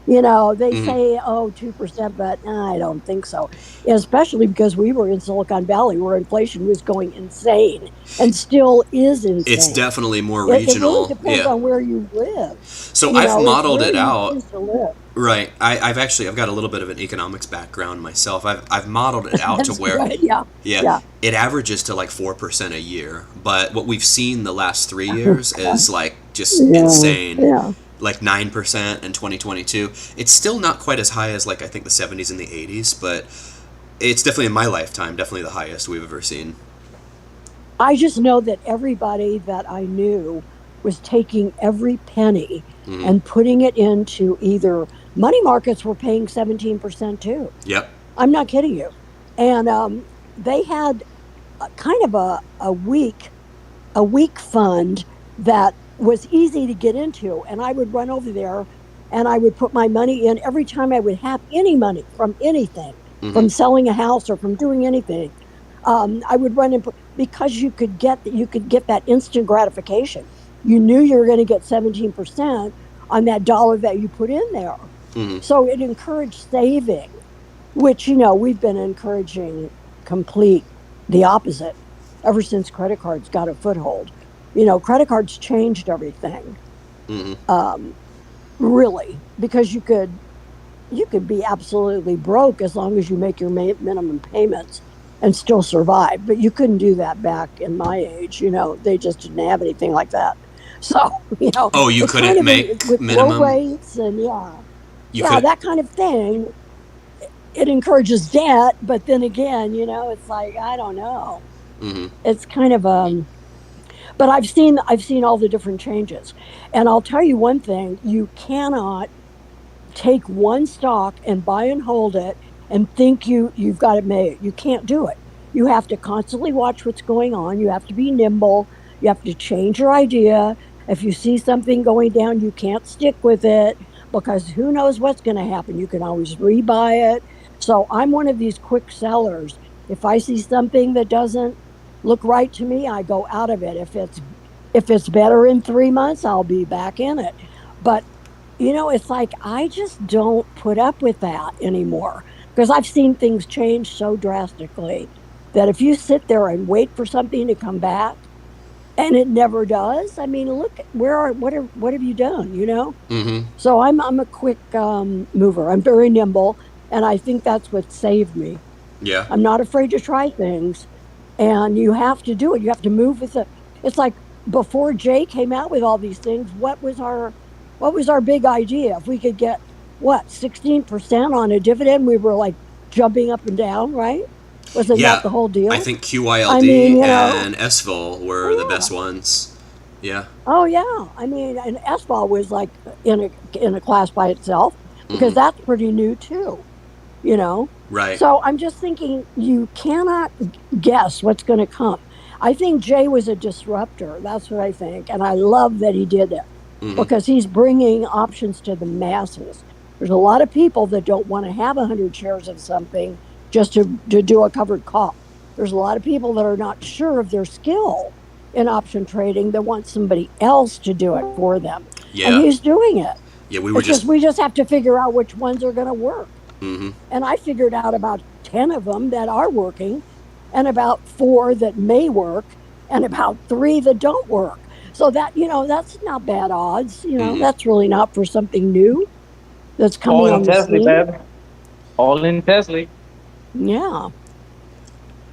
Hmm. say, oh, 2%, but I don't think so. Especially because we were in Silicon Valley where inflation was going insane and still is It's insane. definitely more It really regional. depends Yeah. on where you live. So I've It's modeled where it you out. choose to live. Right. I've got a little bit of an economics background myself. I've modeled it out to That's where good. Yeah. yeah, Yeah. it averages to like 4% a year. But what we've seen the last 3 years is like just Yeah. insane. Yeah. Like 9% in 2022. It's still not quite as high as like I think the 70s and the 80s, but it's definitely in my lifetime, definitely the highest we've ever seen. I just know that everybody that I knew was taking every penny Hmm. and putting it into either money markets were paying 17% too. Yep. I'm not kidding you. And they had kind of a week a weak fund that was easy to get into. And I would run over there and I would put my money in every time I would have any money from anything, Mm-hmm. from selling a house or from doing anything. I would run and put, because you could get that instant gratification. You knew you were going to get 17% on that dollar that you put in there. Mm-hmm. So it encouraged saving, which, we've been encouraging complete the opposite ever since credit cards got a foothold. Credit cards changed everything, Mm-hmm. um, really, because you could be absolutely broke as long as you make your minimum payments and still survive. But you couldn't do that back in my age. They just didn't have anything like that. So, Oh, you it's kind couldn't of make with low minimum. rates and You yeah, could. that kind of thing. It encourages debt, but then again, it's like, I don't know. Mm-hmm. It's kind of but I've seen all the different changes. And I'll tell you one thing, you cannot take one stock and buy and hold it and think you've got it made. You can't do it. You have to constantly watch what's going on. You have to be nimble. You have to change your idea. If you see something going down, you can't stick with it because who knows what's going to happen. You can always rebuy it. So I'm one of these quick sellers. If I see something that doesn't look right to me, I go out of it. If it's better in 3 months, I'll be back in it. But it's like I just don't put up with that anymore because I've seen things change so drastically that if you sit there and wait for something to come back and it never does, I mean, look, what have you done? Mm-hmm. So I'm a quick mover. I'm very nimble, and I think that's what saved me. Yeah. I'm not afraid to try things, and you have to do it. You have to move with it. It's like before Jay came out with all these things. What was our big idea? If we could get 16% on a dividend, we were like jumping up and down, right? Wasn't that Yeah. the whole I deal? think I mean, QYLD and SVOL were the best yeah. ones. Yeah. Oh yeah, I mean, and S-ball was like in a class by itself Mm-hmm. because that's pretty new too. you know Right. so I'm just thinking you cannot guess what's going to come. I think Jay was a disruptor. That's what I think, and I love that he did it Mm-hmm. because he's bringing options to the masses. There's a lot of people that don't want to have 100 shares of something just to do a covered call. There's a lot of people that are not sure of their skill in option trading that want somebody else to do it for them, and Yeah. he's doing it. Yeah. We were It's just just. we just have to figure out which ones are going to work. Mm-hmm. And I figured out about 10 of them that are working, and about four that may work, and about three that don't work. So that's not bad odds. Mm-hmm. That's really not for something new that's All coming in on the Tesla, scene. babe. All in Tesla. Yeah. Oh,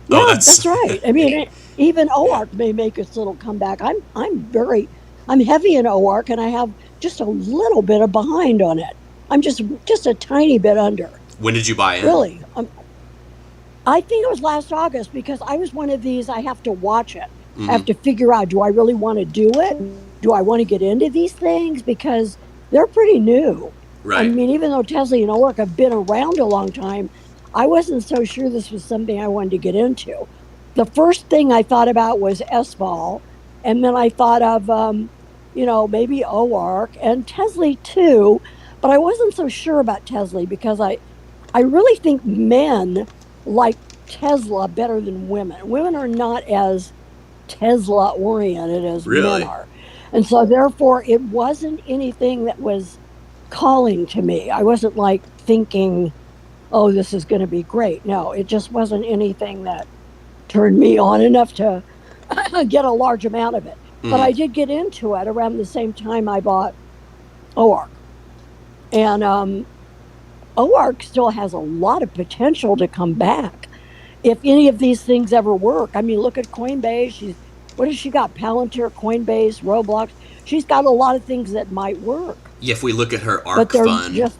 Yeah, that's. that's right. I mean, even Yeah. OARC may make its little comeback. I'm heavy in OARC, and I have just a little bit of behind on it. I'm just a tiny bit under. When did you buy in? Really. I think it was last August because I was one of these, I have to watch it. I Mm-hmm. have to figure out, do I really want to do it? Do I want to get into these things? Because they're pretty new. I Right. mean, even though Tesla and ORC have been around a long time, I wasn't so sure this was something I wanted to get into. The first thing I thought about was SVOL, and then I thought of, maybe ORC and Tesla too, but I wasn't so sure about Tesla because I really think men like Tesla better than women. Women are not as Tesla oriented as men Really. are. And so, therefore, it wasn't anything that was calling to me. I wasn't like thinking, oh, this is going to be great. No, it just wasn't anything that turned me on enough to get a large amount of it. But Mm-hmm. I did get into it around the same time I bought OARC. And OARC still has a lot of potential to come back if any of these things ever work. I mean, look at Coinbase. What has she got? Palantir, Coinbase, Roblox. She's got a lot of things that might work, Yeah, if we look at her but ARC they're fund, just,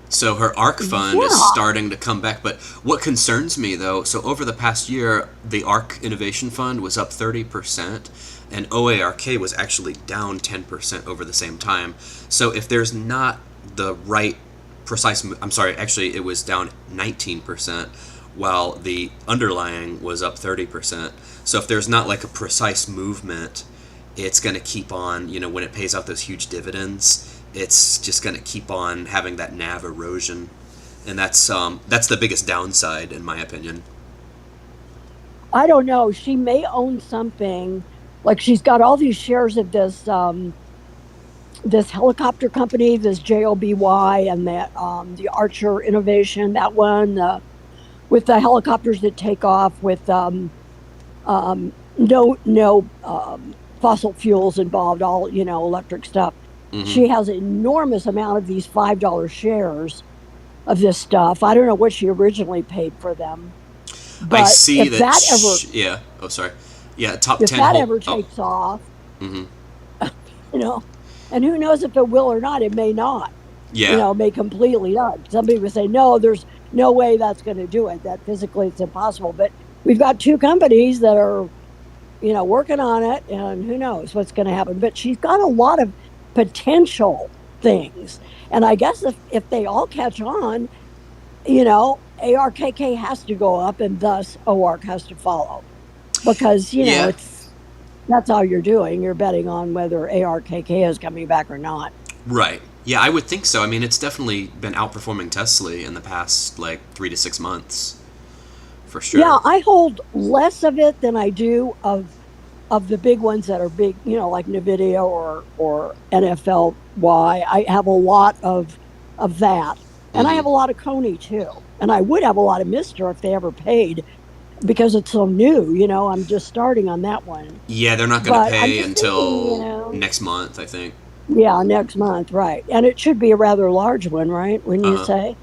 so her ARC fund is yeah. starting to come back. But what concerns me though, so over the past year, the ARC Innovation Fund was up 30%, and OARK was actually down 10% over the same time. So if there's not the right precise, I'm sorry, actually it was down 19%, while the underlying was up 30%. So if there's not like a precise movement, it's going to keep on, when it pays out those huge dividends, it's just going to keep on having that NAV erosion. And that's the biggest downside, in my opinion. I don't know. She may own something. Like she's got all these shares of this helicopter company, this JOBY, and that the Archer Innovation, that one with the helicopters that take off with no fossil fuels involved, all electric stuff. Mm-hmm. She has an enormous amount of these $5 shares of this stuff. I don't know what she originally paid for them, but I see if that ever, yeah. Oh, sorry. Yeah, top if 10 that hold. ever takes off, Mm-hmm. And who knows if it will or not? It may not. Yeah. May completely not. Some people say, no, there's no way that's going to do it. That physically it's impossible. But we've got two companies that are, working on it, and who knows what's going to happen. But she's got a lot of potential things. And I guess if they all catch on, ARKK has to go up, and thus OARK has to follow. Because, Yeah. that's all you're doing. You're betting on whether ARKK is coming back or not. Right. Yeah, I would think so. I mean, it's definitely been outperforming Tesla in the past, 3 to 6 months. For sure. Yeah, I hold less of it than I do of the big ones that are big, like Nvidia or NFLY. I have a lot of that. And I have a lot of Coney too. And I would have a lot of Mister if they ever paid, because it's so new, I'm just starting on that one. Yeah, they're not going to But I'm pay just until thinking, next month, I think. Yeah, next month, right. And it should be a rather large one, right? Wouldn't you say?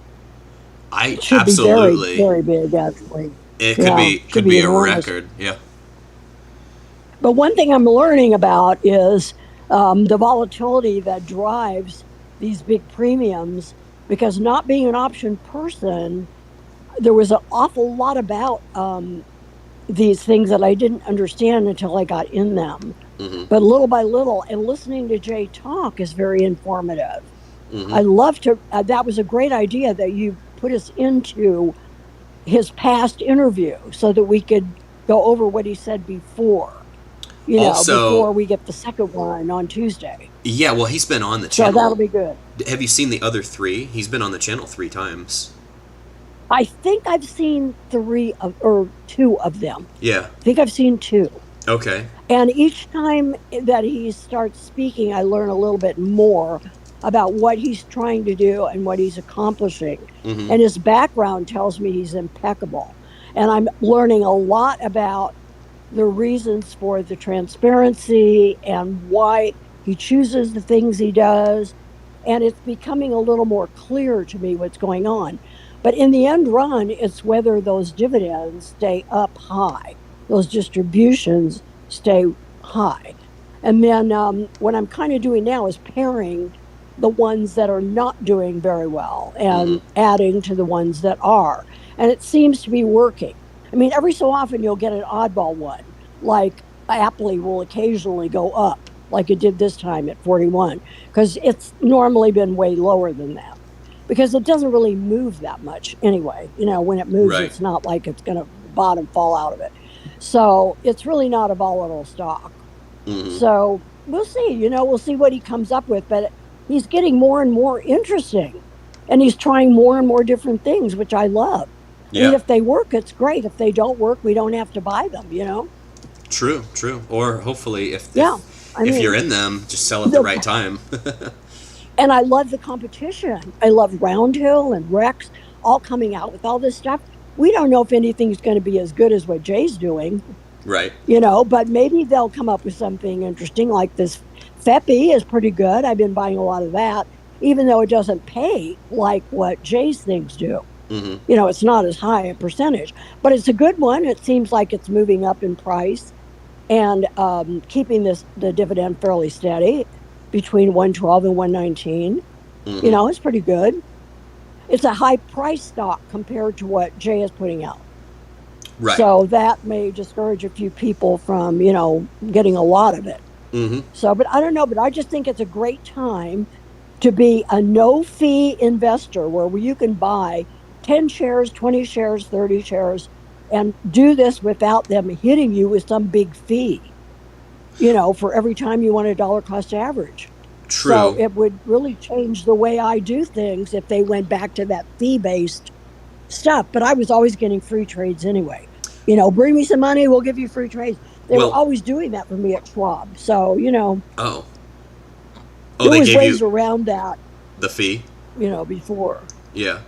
It should Absolutely. be very, very big, actually. It Yeah, could be a enormous. record. Yeah. But one thing I'm learning about is the volatility that drives these big premiums, because not being an option person, there was an awful lot about these things that I didn't understand until I got in them. Mm-hmm. But little by little, and listening to Jay talk is very informative. Mm-hmm. I love to, that was a great idea that you put us into his past interview so that we could go over what he said before. Also, before we get the second one on Tuesday. Yeah, well, he's been on the So channel. that'll be good. Have you seen the other 3? He's been on the channel 3 times. I think I've seen 2 of them. Yeah. I think I've seen 2. Okay. And each time that he starts speaking, I learn a little bit more about what he's trying to do and what he's accomplishing. Mm-hmm. And his background tells me he's impeccable. And I'm learning a lot about the reasons for the transparency and why he chooses the things he does. And it's becoming a little more clear to me what's going on. But in the end run, it's whether those dividends stay up high, those distributions stay high. And then what I'm kind of doing now is pairing the ones that are not doing very well and adding to the ones that are. And it seems to be working. I mean, every so often you'll get an oddball one, like Apple will occasionally go up, like it did this time at 41, because it's normally been way lower than that, because it doesn't really move that much anyway. When it moves, Right. It's not like it's going to bottom fall out of it. So it's really not a volatile stock. Mm-hmm. So we'll see, we'll see what he comes up with, but he's getting more and more interesting, and he's trying more and more different things, which I love. Yeah. And if they work, it's great. If they don't work, we don't have to buy them, True. Or hopefully, if you're in them, just sell at the right time. And I love the competition. I love Roundhill and Rex all coming out with all this stuff. We don't know if anything's going to be as good as what Jay's doing. Right. But maybe they'll come up with something interesting, like this FEPI is pretty good. I've been buying a lot of that, even though it doesn't pay like what Jay's things do. Mm-hmm. It's not as high a percentage, but it's a good one. It seems like it's moving up in price and keeping the dividend fairly steady between 112 and 119. Mm-hmm. It's pretty good. It's a high price stock compared to what Jay is putting out. Right. So that may discourage a few people from, getting a lot of it. Mm-hmm. So, but I don't know, but I just think it's a great time to be a no-fee investor where you can buy 10 shares, 20 shares, 30 shares and do this without them hitting you with some big fee, for every time you want a dollar cost average. So True. it would really change the way I do things if they went back to that fee based stuff. But I was always getting free trades anyway. Bring me some money, we'll give you free trades. They were Well, always doing that for me at Schwab. So, oh, oh, there they was gave ways you around that, the fee. before. Yeah.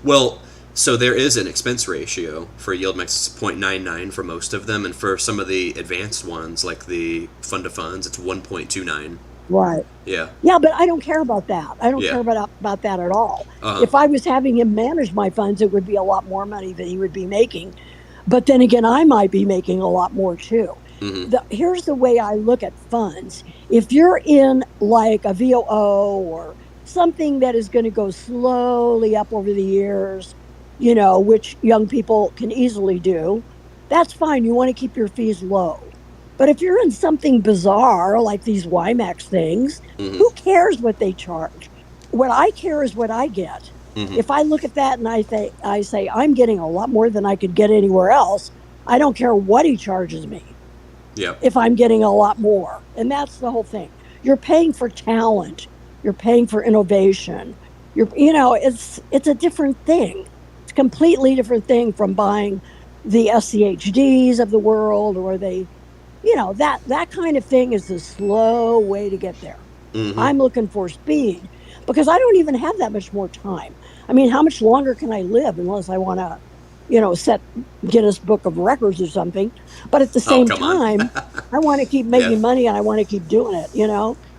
Well, so there is an expense ratio for yield mix. It's 0.99 for most of them, and for some of the advanced ones, like the fund of funds, it's 1.29. Right. Yeah. Yeah, but I don't care about that. I don't Yeah. care about that at all. Uh huh. If I was having him manage my funds, it would be a lot more money that he would be making. But then again, I might be making a lot more too. Mm-hmm. Here's the way I look at funds. If you're in like a VOO or something that is going to go slowly up over the years, which young people can easily do, that's fine. You want to keep your fees low. But if you're in something bizarre like these WiMAX things, Mm-hmm. who cares what they charge? What I care is what I get. Mm-hmm. If I look at that and I say I'm getting a lot more than I could get anywhere else, I don't care what he charges me Yeah. if I'm getting a lot more. And that's the whole thing. You're paying for talent. You're paying for innovation. It's a different thing. It's a completely different thing from buying the SCHDs of the world, or that kind of thing is the slow way to get there. Mm-hmm. I'm looking for speed because I don't even have that much more time. I mean, how much longer can I live unless I want to, set Guinness Book of Records or something? But at the Oh, same come on. time, I want to keep Yeah. making money and I want to keep doing it.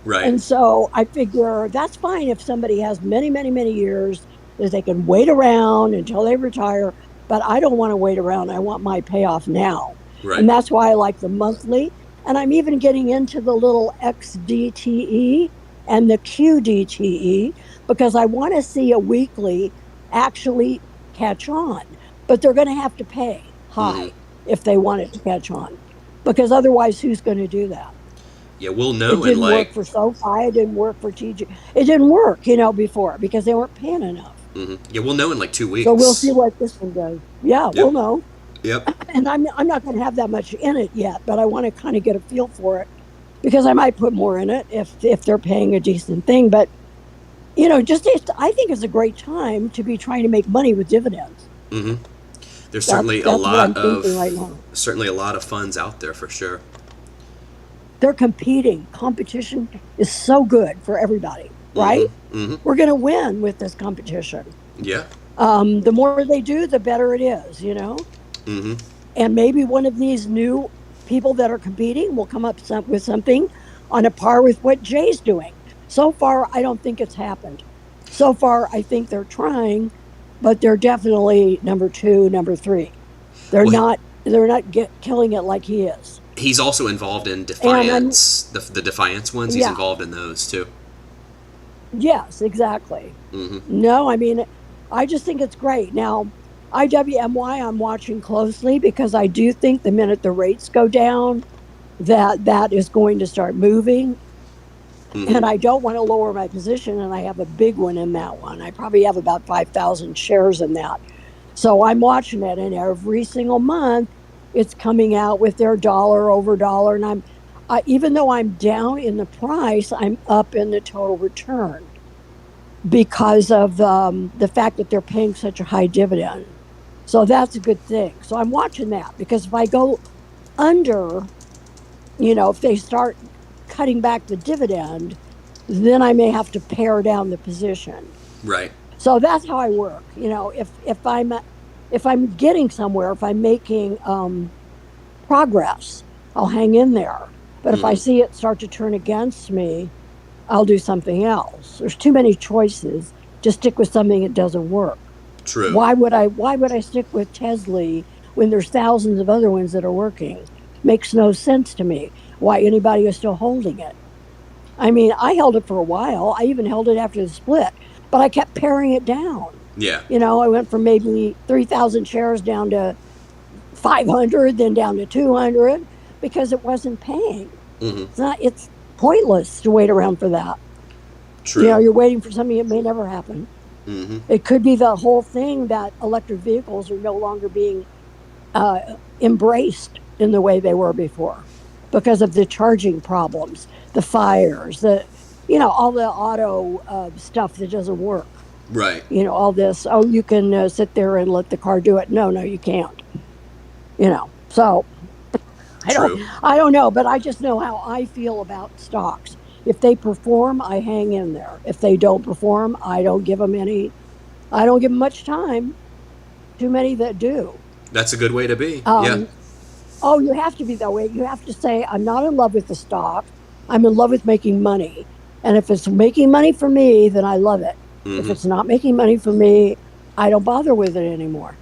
Right. And so I figure that's fine if somebody has many, many, many years that they can wait around until they retire. But I don't want to wait around. I want my payoff now. Right. And that's why I like the monthly. And I'm even getting into the little XDTE and the QDTE because I want to see a weekly actually catch on. But they're going to have to pay Mm-hmm. high if they want it to catch on, because otherwise, who's going to do that? Yeah, we'll It know in didn't work like. for SoFi. It didn't work for TG. It didn't work, before because they weren't paying enough. Mm-hmm. Yeah, we'll know in like 2 weeks. So we'll see what this one does. Yeah, Yep. we'll know. Yep. And I'm not going to have that much in it yet, but I want to kind of get a feel for it because I might put more in it if they're paying a decent thing. But I think it's a great time to be trying to make money with dividends. Mm-hmm. There's That's what I'm thinking right now. certainly a lot of funds out there for sure. They're competing. Competition is so good for everybody, right? Mm-hmm. Mm-hmm. We're going to win with this competition. Yeah. The more they do, the better it is. Mm-hmm. And maybe one of these new people that are competing will come up with something on a par with what Jay's doing. So far, I don't think it's happened. So far, I think they're trying, but they're definitely number 2, number 3. They're Well, not. They're not killing it like he is. he's also involved in And Defiance, the Defiance ones. He's yeah, involved in those too. yes, exactly. Mm-hmm. No, I mean, I just think it's great. Now, IWMY, I'm watching closely because I do think the minute the rates go down, that is going to start moving. Mm-hmm. And I don't want to lower my position, and I have a big one in that one. I probably have about 5,000 shares in that. So I'm watching it, and every single month it's coming out with their dollar over dollar. And even though I'm down in the price, I'm up in the total return because of the fact that they're paying such a high dividend. So that's a good thing. So I'm watching that because if I go under, if they start cutting back the dividend, then I may have to pare down the position. Right. So that's how I work. If I'm getting somewhere, if I'm making progress, I'll hang in there. But if I Mm-hmm. see it start to turn against me, I'll do something else. There's too many choices to stick with something that doesn't work. True. Why would I stick with Tesla when there's thousands of other ones that are working? Makes no sense to me why anybody is still holding it. I mean, I held it for a while. I even held it after the split, but I kept paring it down. Yeah. I went from maybe 3,000 shares down to 500, then down to 200 because it wasn't paying. Mm-hmm. It's pointless to wait around for that. True. You're waiting for something that may never happen. Mm-hmm. It could be the whole thing that electric vehicles are no longer being embraced in the way they were before because of the charging problems, the fires, all the auto stuff that doesn't work. Right. All this, oh, you can sit there and let the car do it. No, you can't. So I don't, True. I don't know, but I just know how I feel about stocks. If they perform, I hang in there. If they don't perform, I don't give them much time. Too many that do. That's a good way to be. Yeah. Um, oh, you have to be that way. You have to say, I'm not in love with the stock. I'm in love with making money. And if it's making money for me, then I love it. If Mm-hmm. it's not making money for me, I don't bother with it anymore.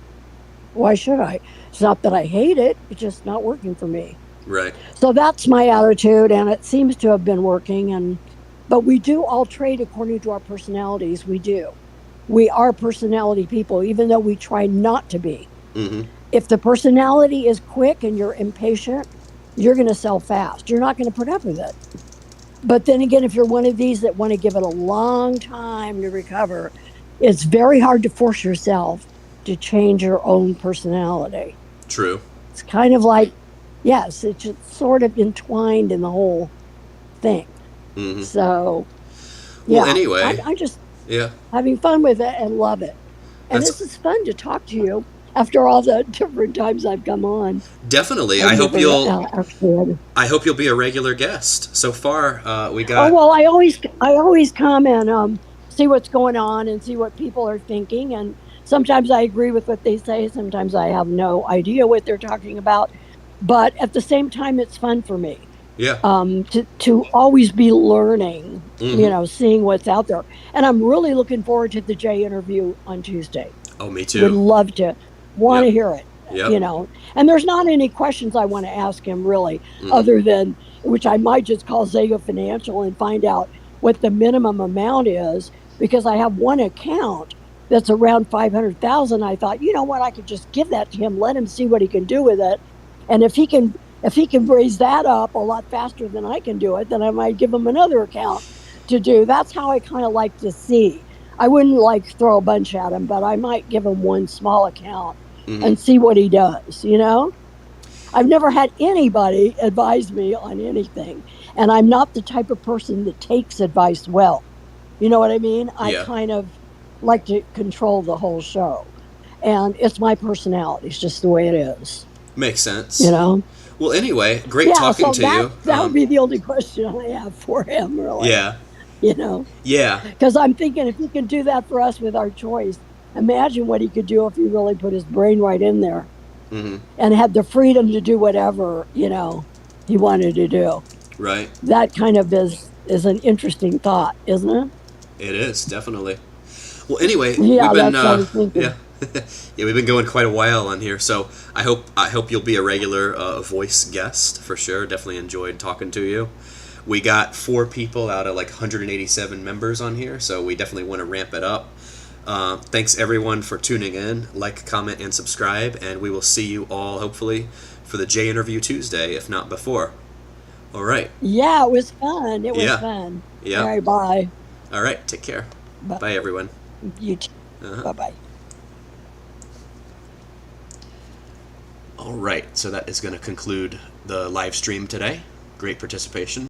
Why should I? It's not that I hate it, it's just not working for me. Right. So that's my attitude, and it seems to have been working. But we do all trade according to our personalities. We do. We are personality people, even though we try not to be. Mm-hmm. If the personality is quick and you're impatient, you're going to sell fast. You're not going to put up with it. But then again, if you're one of these that want to give it a long time to recover, it's very hard to force yourself to change your own personality. True. It's kind of like, yes, it's just sort of entwined in the whole thing. Mm-hmm. So, Well, yeah, anyway. I'm just Yeah. having fun with it and love it. And That's- this is fun to talk to you after all the different times I've come on. Definitely. I've I hope never, you'll. actually. I hope you'll be a regular guest. So far, we Oh got. well, I always come and see what's going on and see what people are thinking. And sometimes I agree with what they say. Sometimes I have no idea what they're talking about. But at the same time, it's fun for me Yeah. to always be learning. Mm-hmm. Seeing what's out there. And I'm really looking forward to the Jay interview on Tuesday. Oh, me Would too. love to want to Yep. hear it. Yep. And there's not any questions I want to ask him really, Mm-hmm. other than which I might just call Zega Financial and find out what the minimum amount is, because I have one account that's around 500,000. I thought, you know what, I could just give that to him, let him see what he can do with it, and if he can raise that up a lot faster than I can do it, then I might give him another account to do. That's how I kind of like to see. I wouldn't like throw a bunch at him, but I might give him one small account Mm-hmm. and see what he does. I've never had anybody advise me on anything, and I'm not the type of person that takes advice well. You know what I mean? I Yeah. kind of like to control the whole show, and it's my personality. It's just the way it is. Makes sense. Well, anyway, great Yeah, talking so to you. that would be the only question I have for him, really. Yeah. Yeah. Because I'm thinking if he can do that for us with our choice, imagine what he could do if he really put his brain right in there Mm-hmm. and had the freedom to do whatever, he wanted to do. Right. That kind of is an interesting thought, isn't it? It is definitely. Well, anyway, Yeah, we've been that's what I was thinking. yeah, yeah, we've been going quite a while on here, so I hope you'll be a regular voice guest for sure. Definitely enjoyed talking to you. We got 4 people out of like 187 members on here, so we definitely want to ramp it up. Thanks everyone for tuning in. Like, comment, and subscribe, and we will see you all hopefully for the J interview Tuesday, if not before. All right. Yeah, it was fun. It was Yeah. fun. Yeah. All right, bye. All right. Take care. Bye. Bye, everyone. You too. Uh-huh. Bye-bye. All right, so that is going to conclude the live stream today. Great participation.